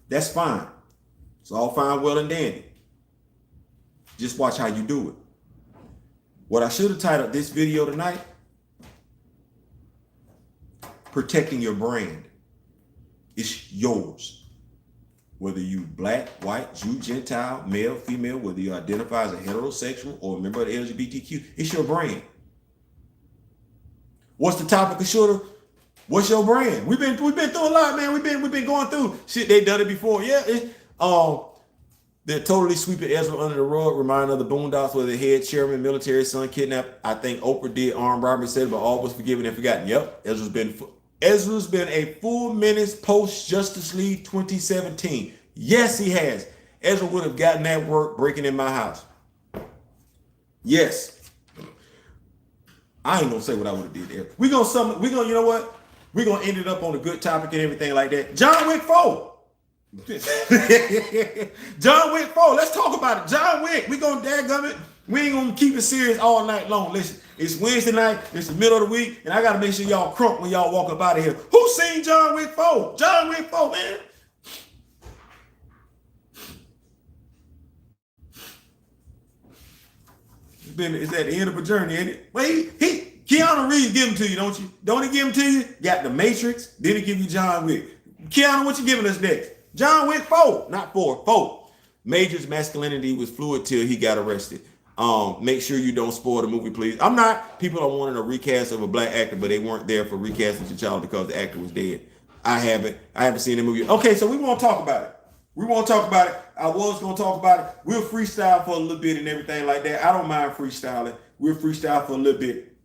That's fine. It's all fine, well, and dandy. Just watch how you do it. What I should have titled this video tonight, protecting your brand. It's yours. Whether you black, white, Jew, Gentile, male, female, whether you identify as a heterosexual or a member of the LGBTQ, it's your brand. What's the topic of shooter? What's your brand? We've been through a lot, man. We've been going through shit. They done it before. Yeah. They're totally sweeping Ezra under the rug, reminding of the Boondocks where the head chairman, military son kidnapped. I think Oprah did armed robbery, said, but all was forgiven and forgotten. Yep. Ezra's been a full menace post Justice League 2017. Yes, he has. Ezra would have gotten that work breaking in my house. Yes. I ain't gonna say what I would have did there. You know what? We're gonna end it up on a good topic and everything like that. John Wick 4. John Wick 4. Let's talk about it. John Wick. We gonna dadgum it. We ain't gonna keep it serious all night long. Listen, it's Wednesday night, it's the middle of the week, and I gotta make sure y'all crunk when y'all walk up out of here. Who seen John Wick 4? John Wick 4, man. It's at the end of a journey, ain't it? Well, Keanu Reeves give them to you, don't you? Don't he give them to you? Got the Matrix, then he give you John Wick. Keanu, what you giving us next? John Wick 4, not 4, 4. Major's masculinity was fluid till he got arrested. Make sure you don't spoil the movie, please. I'm not. People are wanting a recast of a black actor, but they weren't there for recasting T'Challa because the actor was dead. I haven't seen the movie. Okay, so we won't talk about it. We won't talk about it. I was going to talk about it. We'll freestyle for a little bit and everything like that. I don't mind freestyling. we'll freestyle for a little bit.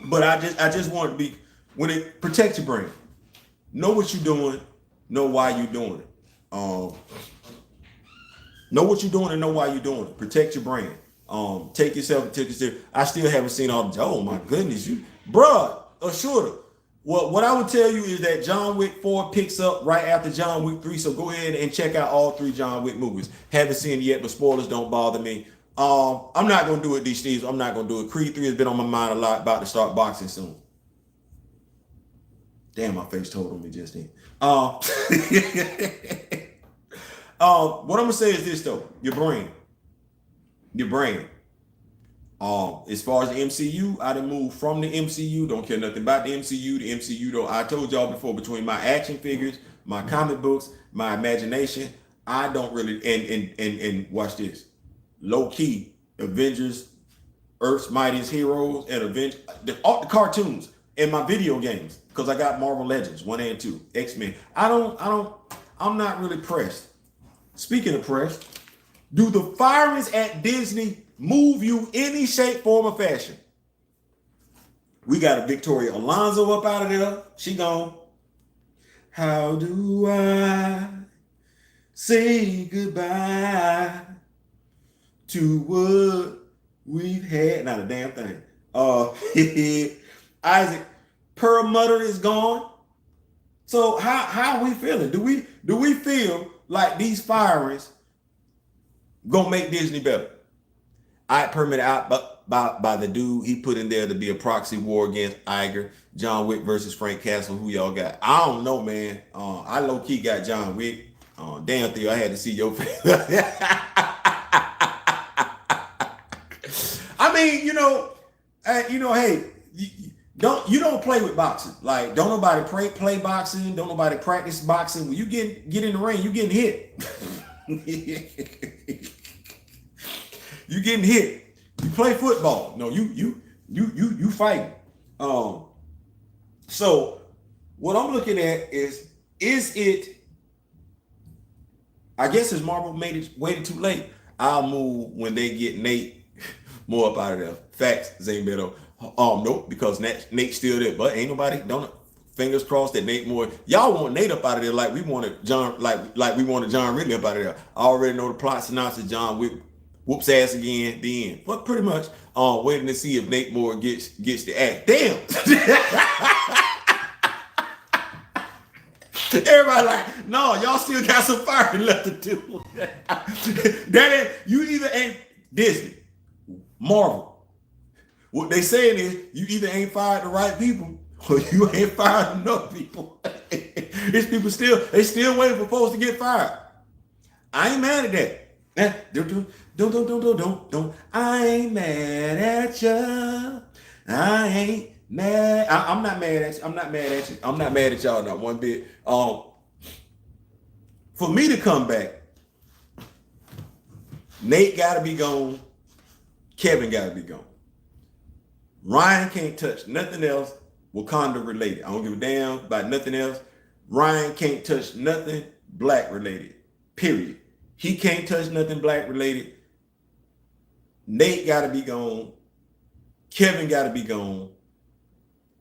But I just want to be, when it protect your brand. Know what you're doing, know why you're doing it. Know what you're doing and know why you're doing it. Protect your brand. Take yourself and take it serious. I still haven't seen all the, oh my goodness, you bruh, shorter. Well, what I would tell you is that John Wick 4 picks up right after John Wick 3. So go ahead and check out all 3 John Wick movies. Haven't seen it yet, but spoilers don't bother me. I'm not gonna do it these days. I'm not gonna do it. Creed 3 has been on my mind a lot. About to start boxing soon. Damn, my face told on me just then. What I'm gonna say is this though: your brain. As far as the MCU, I done moved from the MCU. Don't care nothing about the MCU. The MCU though, I told y'all before, between my action figures, my comic books, my imagination, I don't really and watch this. Low key, Avengers, Earth's Mightiest Heroes, and the cartoons and my video games, because I got Marvel Legends 1 and 2, X-Men. I'm not really pressed. Speaking of pressed, do the firings at Disney move you any shape, form, or fashion? We got a Victoria Alonso up out of there. She gone. How do I say goodbye to what we've had? Not a damn thing. Isaac Perlmutter is gone. So how are we feeling? Do we feel like these firings gonna make Disney better? I permitted out by the dude he put in there to be a proxy war against Iger. John Wick versus Frank Castle. Who y'all got? I don't know, man. I low key got John Wick. Damn, Theo, I had to see your face. I mean, hey, you don't play with boxing. Like, don't nobody play boxing. Don't nobody practice boxing. When you get in the ring, you getting hit. You getting hit. You play football. No, you fighting. So what I'm looking at is it? I guess as Marvel waited too late. I'll move when they get Nate more up out of there. Facts, Zane Beto. Nope, because Nate's still there, but ain't nobody. Don't fingers crossed that Nate Moore. Y'all want Nate up out of there like we wanted John, like we wanted John Ridley up out of there. I already know the plot synopsis. John whoops ass again. The end. But pretty much, waiting to see if Nate Moore gets the act. Damn. Everybody like, no, y'all still got some fire left to do. You either ain't Disney, Marvel. What they saying is you either ain't fired the right people or you ain't fired enough people. These people still waiting for folks to get fired. I ain't mad at that. Don't. I ain't mad at you. I ain't mad. I'm not mad at you. I'm not mad at you. I'm not mad at y'all not one bit. For me to come back, Nate gotta be gone. Kevin gotta be gone. Ryan can't touch nothing else Wakanda related. I don't give a damn about nothing else. Ryan can't touch nothing black related. Period. He can't touch nothing black related. Nate gotta be gone. Kevin gotta be gone.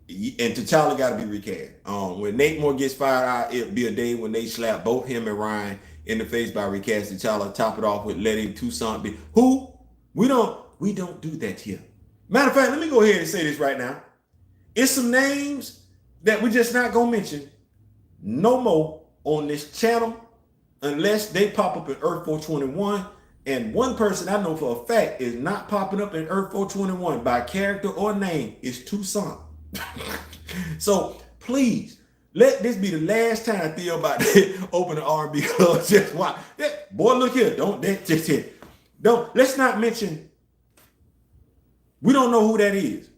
And T'Challa gotta be recast. When Nate Moore gets fired, it'll be a day when they slap both him and Ryan in the face by recasting T'Challa. Top it off with letting Toussaint be. Who? We don't do that here. Matter of fact, let me go ahead and say this right now. It's some names that we're just not gonna mention no more on this channel unless they pop up in Earth 421. And one person I know for a fact is not popping up in Earth 421 by character or name is Toussaint. So please let this be the last time Theo about to open the R&B club. Just watch. Boy, look here. Let's not mention. We don't know who that is.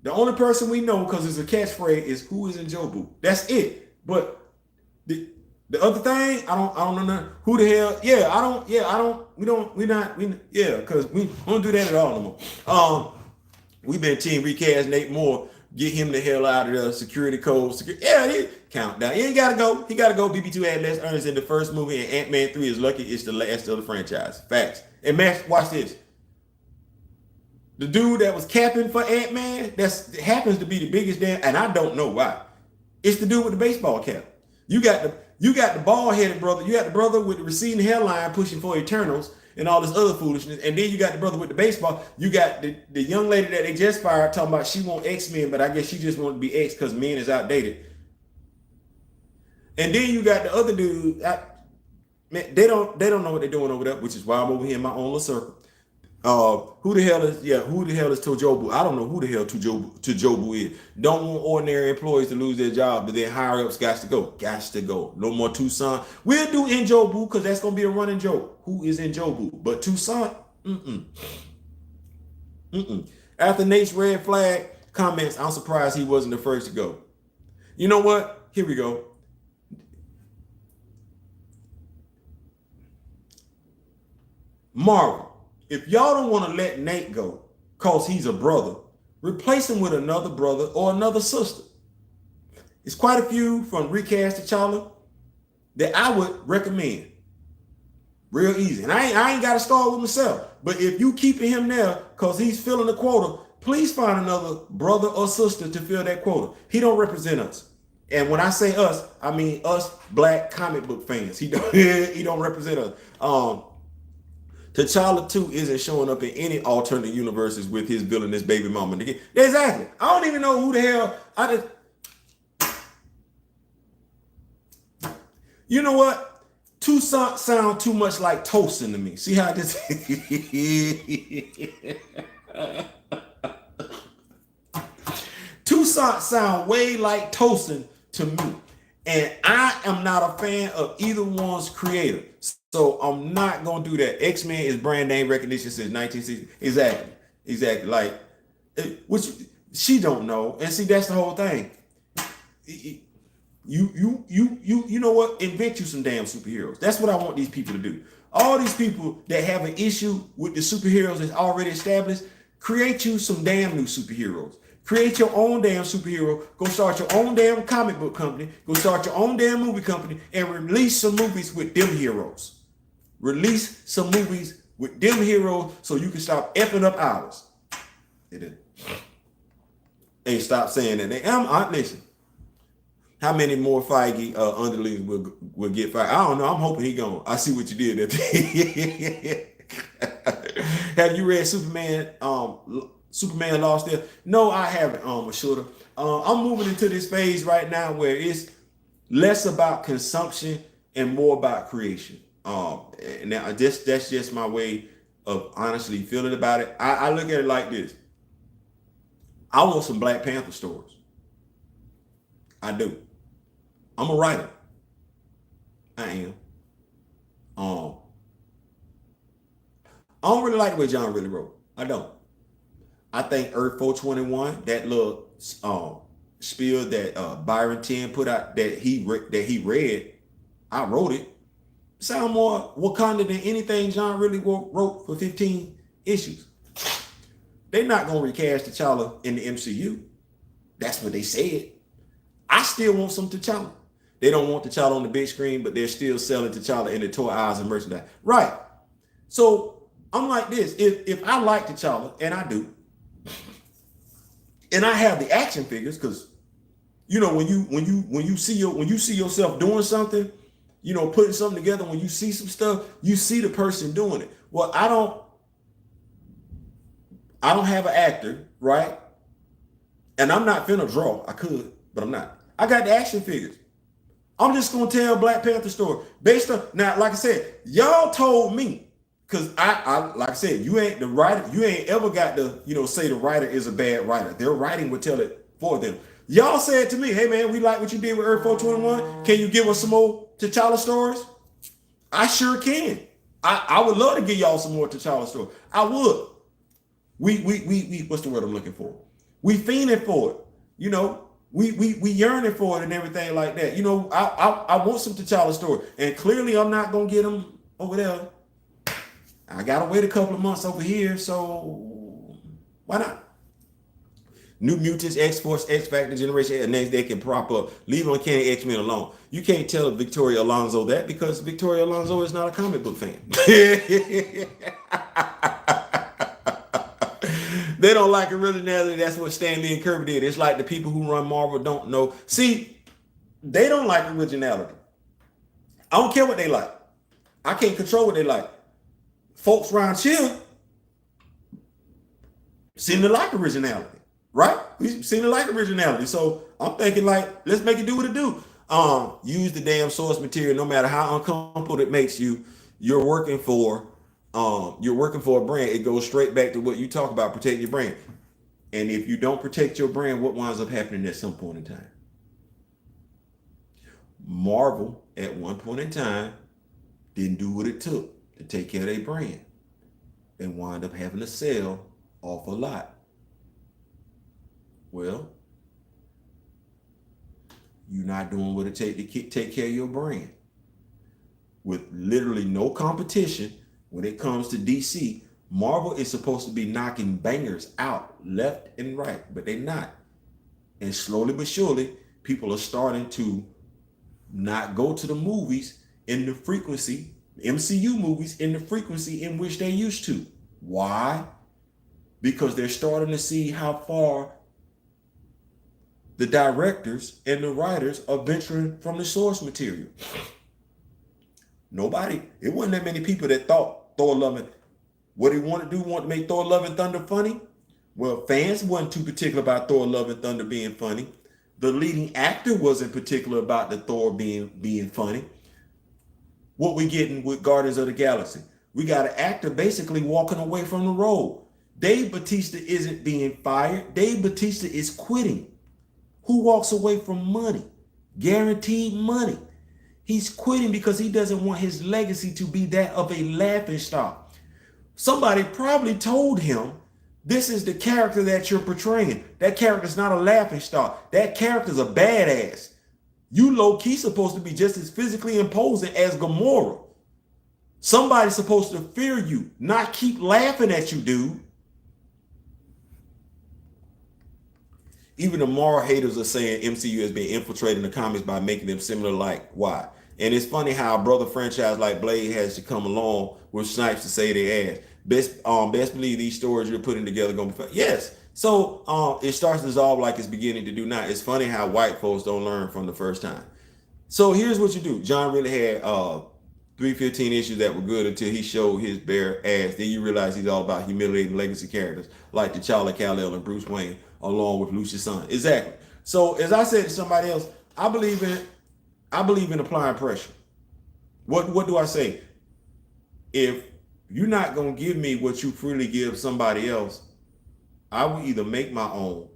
The only person we know, because it's a catchphrase, is who is in Jobu. That's it. But the other thing, I don't know who the hell. Because we don't do that at all no more. We've been team recast Nate Moore. Get him the hell out of the security code. Countdown. He ain't gotta go. He gotta go. BB2 had less earnings in the first movie, and Ant-Man 3 is lucky it's the last of the franchise. Facts. And Max, watch this. The dude that was capping for Ant-Man, that happens to be the biggest damn, and I don't know why. It's the dude with the baseball cap. You got the bald-headed brother. You got the brother with the receding hairline pushing for Eternals and all this other foolishness. And then you got the brother with the baseball. You got the young lady that they just fired talking about she want X-Men, but I guess she just wanted to be X because men is outdated. And then you got the other dude. Man, they don't know what they're doing over there, which is why I'm over here in my own little circle. Who the hell is Tojobu? I don't know who the hell Tojobu is. Don't want ordinary employees to lose their job, but then higher ups got to go. No more Tucson. We'll do Njobu because that's gonna be a running joke. Who is Njobu? But Tucson, After Nate's red flag comments, I'm surprised he wasn't the first to go. You know what? Here we go. Marvel. If y'all don't want to let Nate go because he's a brother, replace him with another brother or another sister. It's quite a few from Recast T'Challa that I would recommend. Real easy. And I ain't got to start with myself. But if you keeping him there because he's filling the quota, please find another brother or sister to fill that quota. He don't represent us. And when I say us, I mean us black comic book fans. He don't represent us. T'Challa 2 isn't showing up in any alternate universes with his villainous baby mama. Exactly. I don't even know who the hell. You know what? Tucson sound too much like Tosin to me. See how this? Tucson sound way like Tosin to me. And I am not a fan of either one's creator. So I'm not going to do that. X-Men is brand name recognition since 1960. Exactly. Like, which she don't know. And see, that's the whole thing. You know what? Invent you some damn superheroes. That's what I want these people to do. All these people that have an issue with the superheroes that's already established, create you some damn new superheroes. Create your own damn superhero. Go start your own damn comic book company. Go start your own damn movie company and release some movies with them heroes. Release some movies with them heroes so you can stop effing up ours. Ain't stop saying that. Listen. How many more Feige underlings will get fired? I don't know. I'm hoping he gone. I see what you did there. Have you read Superman? Superman Lost there? No, I haven't. Mashuda. I'm moving into this phase right now where it's less about consumption and more about creation. And now that's just my way of honestly feeling about it. I look at it like this. I want some Black Panther stories. I do. I'm a writer. I am. I don't really like the way John really wrote. I don't. I think Earth 421, that little spiel that Byron 10 put out that he read, I wrote it. Sound more Wakanda than anything John really wrote for 15 issues. They're not gonna recast T'Challa in the MCU. That's what they said. I still want some T'Challa. They don't want T'Challa on the big screen, but they're still selling T'Challa in the toy aisles and merchandise. Right. So I'm like this. If I like T'Challa, and I do, and I have the action figures, because you know when you see yourself doing something, you know, putting something together, when you see some stuff, you see the person doing it. Well, I don't have an actor, right? And I'm not finna draw. I could, but I'm not. I got the action figures. I'm just gonna tell Black Panther story based on, now, like I said, y'all told me, because I like I said, you ain't the writer, you ain't ever got to, you know, say the writer is a bad writer. Their writing would tell it for them. Y'all said to me, hey man, we like what you did with Earth 421. Can you give us some more T'Challa stories? I sure can. I would love to give y'all some more T'Challa stories. I would. We what's the word I'm looking for? We fiending for it. You know, we yearning for it and everything like that. You know, I want some T'Challa story. And clearly I'm not gonna get them over there. I gotta wait a couple of months over here, so why not? New Mutants, X-Force, X-Factor, Generation X, next they can prop up. Leave Uncanny X-Men alone. You can't tell Victoria Alonso that because Victoria Alonso is not a comic book fan. They don't like originality. That's what Stan Lee and Kirby did. It's like the people who run Marvel don't know. See, they don't like originality. I don't care what they like. I can't control what they like. Folks around here seem to like originality, right? We seem to like originality. So I'm thinking like, let's make it do what it do. Use the damn source material, no matter how uncomfortable it makes you. You're working for a brand. It goes straight back to what you talk about, protect your brand. And if you don't protect your brand, what winds up happening at some point in time? Marvel, at one point in time, didn't do what it took to take care of their brand and wind up having to sell off a lot. Well, you're not doing what it takes to take care of your brand. With literally no competition when it comes to DC, Marvel is supposed to be knocking bangers out left and right, but they're not. And slowly but surely, people are starting to not go to the movies in the frequency, MCU movies in the frequency in which they used to. Why? Because they're starting to see how far the directors and the writers are venturing from the source material. It wasn't that many people that thought Thor Love and what he wanted to do, want to make Thor Love and Thunder funny. Well, fans wasn't too particular about Thor Love and Thunder being funny. The leading actor wasn't particular about the Thor being funny. What we getting with Guardians of the Galaxy? We got an actor basically walking away from the role. Dave Bautista isn't being fired. Dave Bautista is quitting. Who walks away from money? Guaranteed money. He's quitting because he doesn't want his legacy to be that of a laughingstock. Somebody probably told him, this is the character that you're portraying. That character's not a laughingstock. That character's a badass. You low-key supposed to be just as physically imposing as Gamora. Somebody's supposed to fear you, not keep laughing at you, dude. Even the Marvel haters are saying MCU has been infiltrating the comics by making them similar like. Why? And it's funny how a brother franchise like Blade has to come along with Snipes to say their ass. Best believe these stories you're putting together gonna be fun. Yes. So it starts to dissolve like it's beginning to do now. It's funny how white folks don't learn from the first time. So here's what you do. John really had 315 issues that were good until he showed his bare ass. Then you realize he's all about humiliating legacy characters like T'Challa, Kal-El, and Bruce Wayne, along with Lucius Son. Exactly. So as I said to somebody else, I believe in applying pressure. What do I say? If you're not gonna give me what you freely give somebody else, I will either make my own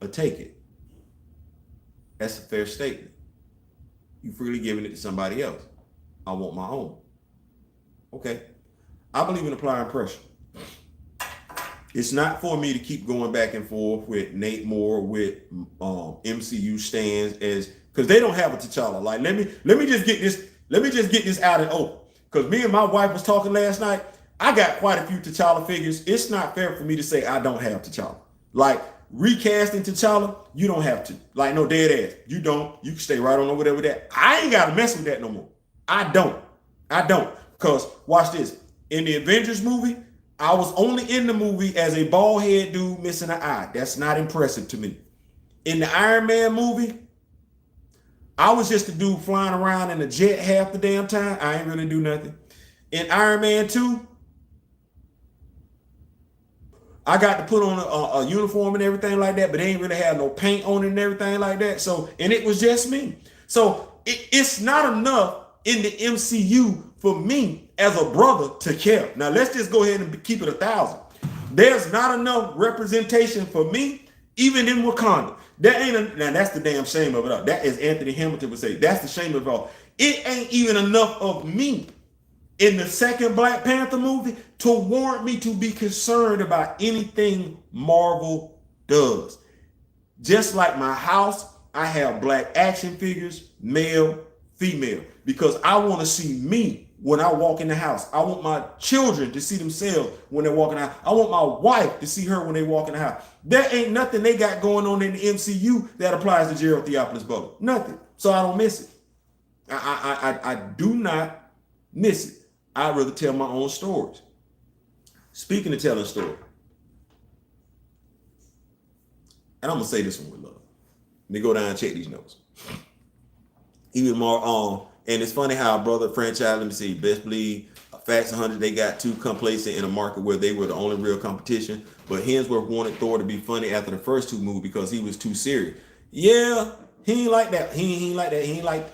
or take it. That's a fair statement. You freely giving it to somebody else. I want my own. Okay. I believe in applying pressure. It's not for me to keep going back and forth with Nate Moore, with MCU stands, because they don't have a T'Challa. Like, let me just get this out and open. Because me and my wife was talking last night. I got quite a few T'Challa figures. It's not fair for me to say I don't have T'Challa. Like, recasting T'Challa, you don't have to. Like, no, dead ass. You don't. You can stay right on over there with that. I ain't got to mess with that no more. I don't. Because, watch this. In the Avengers movie, I was only in the movie as a bald head dude missing an eye. That's not impressive to me. In the Iron Man movie, I was just a dude flying around in a jet half the damn time. I ain't really do nothing. In Iron Man 2, I got to put on a uniform and everything like that, but they ain't really have no paint on it and everything like that. So, and it was just me. So it's not enough in the MCU for me as a brother to care. Now let's just go ahead and keep it 1,000. There's not enough representation for me, even in Wakanda. Now that's the damn shame of it all. That is Anthony Hamilton would say. That's the shame of it all. It ain't even enough of me in the second Black Panther movie to warrant me to be concerned about anything Marvel does. Just like my house, I have black action figures, male, female, because I want to see me when I walk in the house. I want my children to see themselves when they walk in the house. I want my wife to see her when they walk in the house. There ain't nothing they got going on in the MCU that applies to Gerald Theophilus Butler. Nothing. So I don't miss it. I do not miss it. I'd rather tell my own stories. Speaking of telling stories, and I'm gonna say this one with love. Let me go down and check these notes. Even more and it's funny how brother franchise, let me see, best believe Facts 100, they got too complacent in a market where they were the only real competition. But Hemsworth wanted Thor to be funny after the first two movies because he was too serious. Yeah, he ain't like that. He ain't like that. He ain't like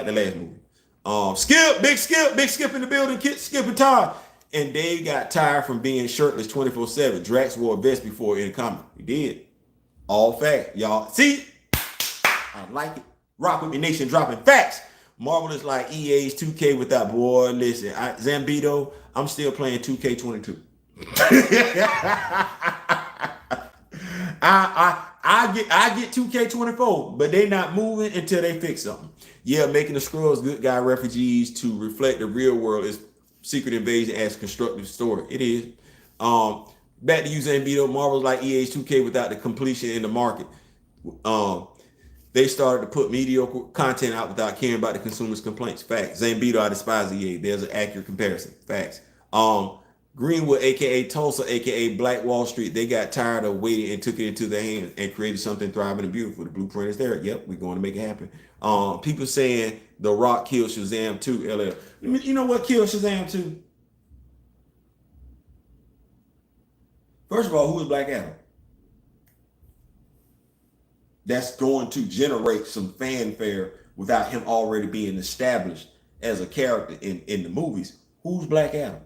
the last movie. Big Skip in the building, Skip and Todd. And Dave got tired from being shirtless 24/7. Drax wore a vest before in the comic. He did. All fact, y'all. See? I like it. Rock with me, nation, dropping facts. Marvel is like EA's 2K without, boy, listen, Zambito, I'm still playing 2K22. I get 2K24, but they not moving until they fix something. Yeah, making the Skrulls good guy refugees to reflect the real world is Secret Invasion as constructive story. It is. Back to you, Zambito. Marvel's like EA's 2K without the completion in the market. They started to put mediocre content out without caring about the consumer's complaints. Facts. Zambito, I despise EA. There's an accurate comparison. Facts. Greenwood, aka Tulsa, aka Black Wall Street, they got tired of waiting and took it into their hands and created something thriving and beautiful. The blueprint is there. Yep, we're going to make it happen. People saying The Rock killed Shazam 2. LL. You know what killed Shazam 2? First of all, who is Black Adam? That's going to generate some fanfare without him already being established as a character in the movies. Who's Black Adam?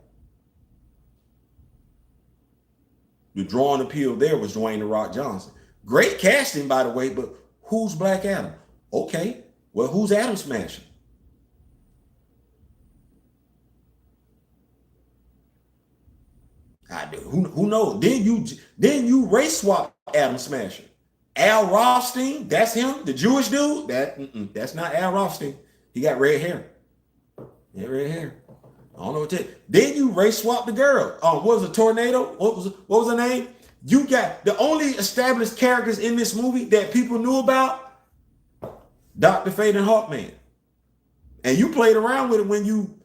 The drawing appeal there was Dwayne "The Rock" Johnson. Great casting, by the way, but who's Black Adam? Okay, well, who's Adam Smasher? Who knows? Then you race swap Adam Smasher. Al Rothstein, that's him, the Jewish dude. That's not Al Rothstein. He got red hair. Yeah, red hair. I don't know what that. Then you race swap the girl. What was a tornado? What was her name? You got the only established characters in this movie that people knew about. Dr. Fate and Hawkman. And you played around with it when you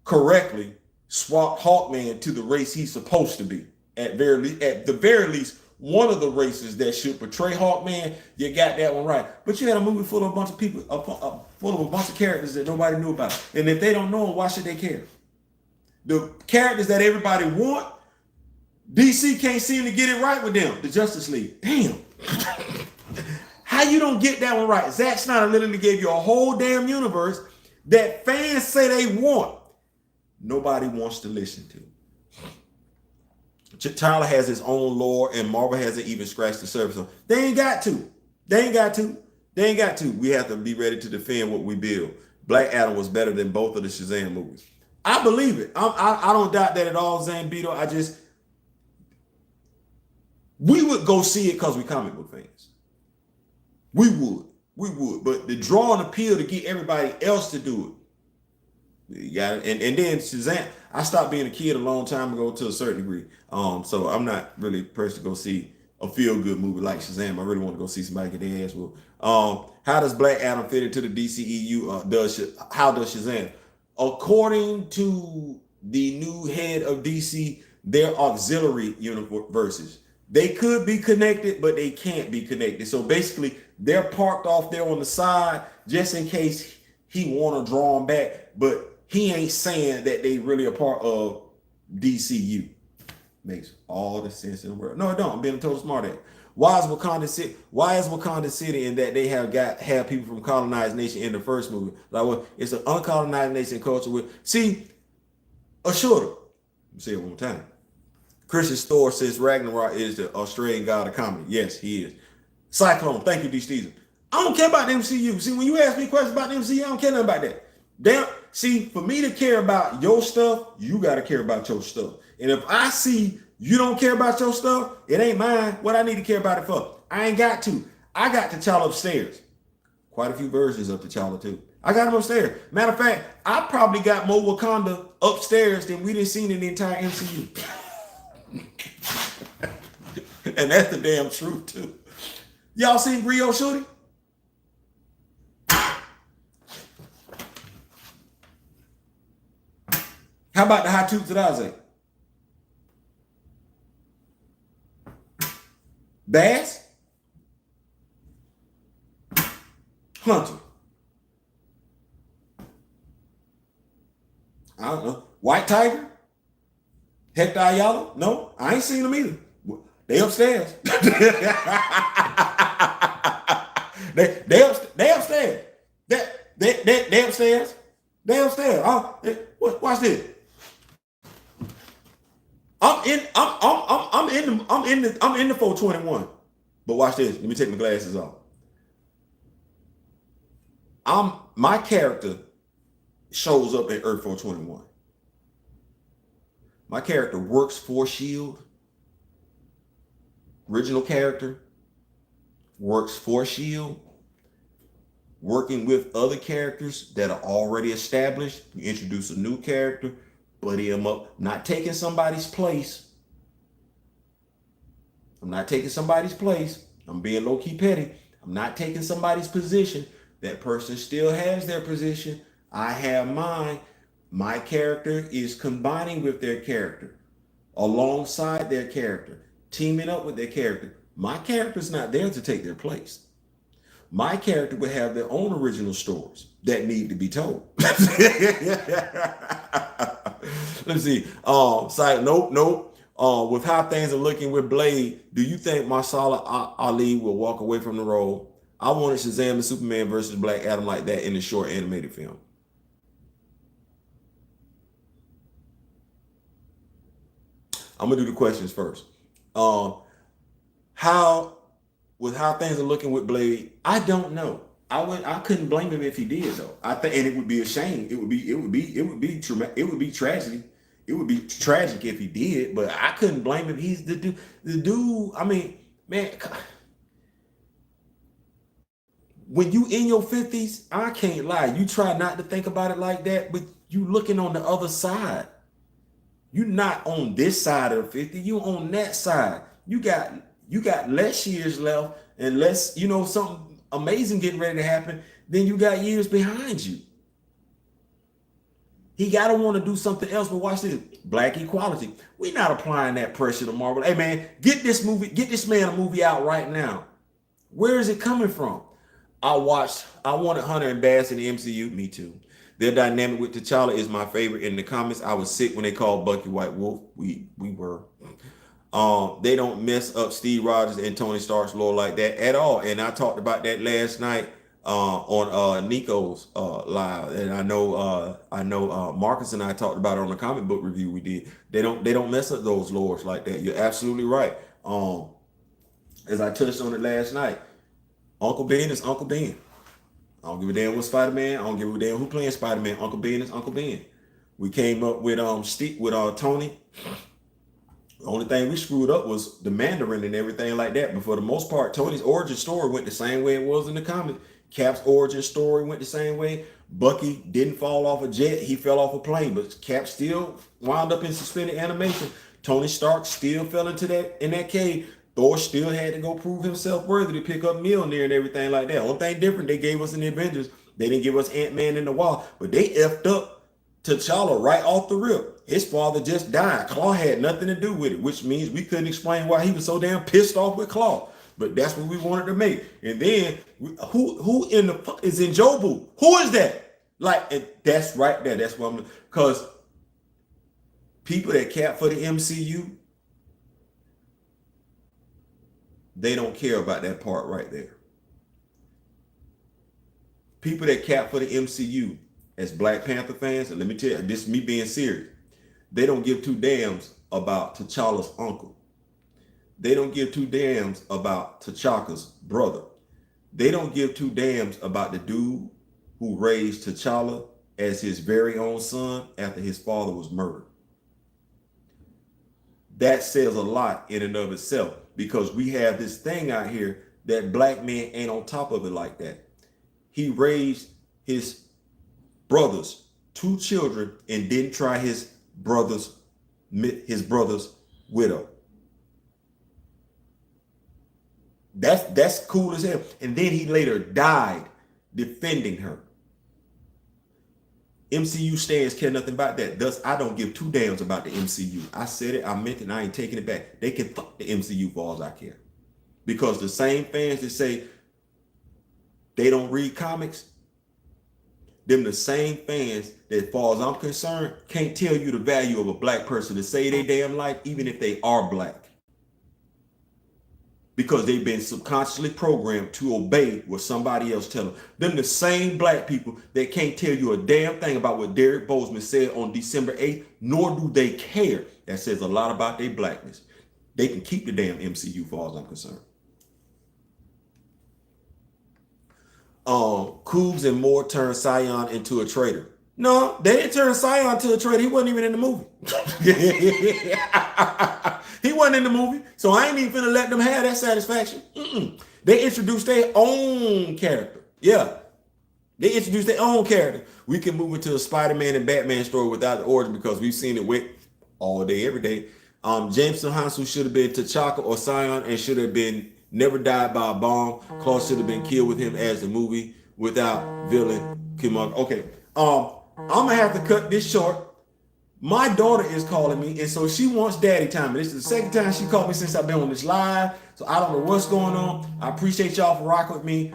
correctly swapped Hawkman to the race he's supposed to be. At the very least, one of the races that should portray Hawkman, you got that one right. But you had a movie full of a bunch of people, full of a bunch of characters that nobody knew about. And if they don't know them, why should they care? The characters that everybody want, DC can't seem to get it right with them. The Justice League. Damn. How you don't get that one right? Zack Snyder literally gave you a whole damn universe that fans say they want. Nobody wants to listen to. Tyler has his own lore, and Marvel hasn't even scratched the surface of. They ain't got to. We have to be ready to defend what we build. Black Adam was better than both of the Shazam movies. I believe it. I don't doubt that at all, Zambito. We would go see it because we comic book fans. We would. But the draw and appeal to get everybody else to do it. You got it. And then Shazam, I stopped being a kid a long time ago to a certain degree. So I'm not really a person to go see a feel-good movie like Shazam. I really want to go see somebody get their ass whooped. How does Black Adam fit into the DCEU? How does Shazam? According to the new head of DC, they're auxiliary universes. They could be connected, but they can't be connected. So basically, they're parked off there on the side just in case he want to draw them back. But he ain't saying that they really a part of DCU. Makes all the sense in the world. No, it don't. I'm being a total smart ass. Why is Wakanda City in that they have people from colonized nation in the first movie? Like, well, it's an uncolonized nation culture with. See, Ashura. Let me say it one more time. Christian Thor says Ragnarok is the Australian god of comedy. Yes, he is. Cyclone, thank you, D. Steven. I don't care about the MCU. See, when you ask me questions about the MCU, I don't care nothing about that. Damn, see, for me to care about your stuff, you got to care about your stuff. And if I see you don't care about your stuff, it ain't mine. What I need to care about it for? I ain't got to. I got T'Challa upstairs. Quite a few versions of T'Challa too. I got him upstairs. Matter of fact, I probably got more Wakanda upstairs than we didn't see in the entire MCU. And that's the damn truth too. Y'all seen Rio shooting? How about the high toots that I say? Bass? Hunter. I don't know. White Tiger? Hector Ayala? No, I ain't seen them either. They upstairs. they upstairs. They upstairs. They upstairs. Watch this. I'm in the 421. But watch this. Let me take my glasses off. My character shows up at Earth 421. My character works for SHIELD. Original character works for SHIELD. Working with other characters that are already established. You introduce a new character, buddy him up. Not taking somebody's place. I'm not taking somebody's place. I'm being low-key petty. I'm not taking somebody's position. That person still has their position. I have mine. My character is combining with their character, alongside their character, teaming up with their character. My character's not there to take their place. My character would have their own original stories that need to be told. Let me see. Side nope. With how things are looking with Blade, do you think Marsala Ali will walk away from the role? I wanted Shazam and Superman versus Black Adam like that in the short animated film. I'm gonna do the questions first. With how things are looking with Blade, I don't know. I couldn't blame him if he did though. I think, and it would be a shame. It would be tragedy. It would be tragic if he did, but I couldn't blame him. He's the dude. I mean, man, when you in your 50s, I can't lie. You try not to think about it like that, but you looking on the other side. You're not on this side of 50. You on that side. You got less years left, and less, something amazing getting ready to happen. Then you got years behind you. He gotta want to do something else. But watch this. Black equality. We're not applying that pressure to Marvel. Hey man, get this man a movie out right now. Where is it coming from? I wanted Hunter and Bass in the MCU. Me too. Their dynamic with T'Challa is my favorite. In the comics, I was sick when they called Bucky White Wolf. We were. They don't mess up Steve Rogers and Tony Stark's lore like that at all. And I talked about that last night on Nico's live. And I know Marcus and I talked about it on the comic book review we did. They don't mess up those lores like that. You're absolutely right. As I touched on it last night, Uncle Ben is Uncle Ben. I don't give a damn what Spider-Man. I don't give a damn who playing Spider-Man. Uncle Ben is Uncle Ben. We came up with Tony. The only thing we screwed up was the Mandarin and everything like that. But for the most part, Tony's origin story went the same way it was in the comic. Cap's origin story went the same way. Bucky didn't fall off a jet. He fell off a plane. But Cap still wound up in suspended animation. Tony Stark still fell in that cave. Thor still had to go prove himself worthy to pick up Mjolnir and everything like that. Only thing different they gave us in the Avengers, they didn't give us Ant-Man in the Wasp, but they effed up T'Challa right off the rip. His father just died. Claw had nothing to do with it, which means we couldn't explain why he was so damn pissed off with Claw. But that's what we wanted to make. And then who in the fuck is in Jobu? Who is that? Like, that's right there. That's what because people that cap for the MCU, they don't care about that part right there. People that cap for the MCU as Black Panther fans, and let me tell you, this is me being serious, they don't give two damns about T'Challa's uncle. They don't give two damns about T'Chaka's brother. They don't give two damns about the dude who raised T'Challa as his very own son after his father was murdered. That says a lot in and of itself, because we have this thing out here that black men ain't on top of it like that. He raised his brothers, 2 children, and didn't try his brother's widow. That's cool as hell. And then he later died defending her. MCU stands care nothing about that. Thus, I don't give two damns about the MCU. I said it, I meant it, and I ain't taking it back. They can fuck the MCU for all I care. Because the same fans that say they don't read comics. Them the same fans that, as far as I'm concerned, can't tell you the value of a black person to save their damn life, even if they are black. Because they've been subconsciously programmed to obey what somebody else tells them. Them the same black people that can't tell you a damn thing about what Derek Bozeman said on December 8th, nor do they care. That says a lot about their blackness. They can keep the damn MCU, as far as I'm concerned. Coombs and Moore turned Sion into a traitor. No, they didn't turn Sion into a traitor. He wasn't even in the movie. He wasn't in the movie, so I ain't even finna let them have that satisfaction. They introduced their own character. Yeah, they introduced their own character. We can move into a Spider-Man and Batman story without the origin because we've seen it with all day, every day. Jameson Hansu should have been T'Chaka or Sion and should have been never died by a bomb. Claus should have been killed with him as the movie without villain Killmonger. Okay, I'm gonna have to cut this short. My daughter is calling me, and so she wants daddy time. And this is the second time she called me since I've been on this live. So I don't know what's going on. I appreciate y'all for rocking with me.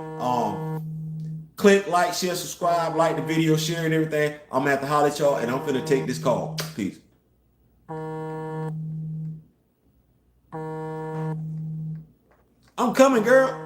Click, like, share, subscribe, like the video, share and everything. I'm gonna have to holler at y'all, and I'm finna take this call. Peace. I'm coming, girl.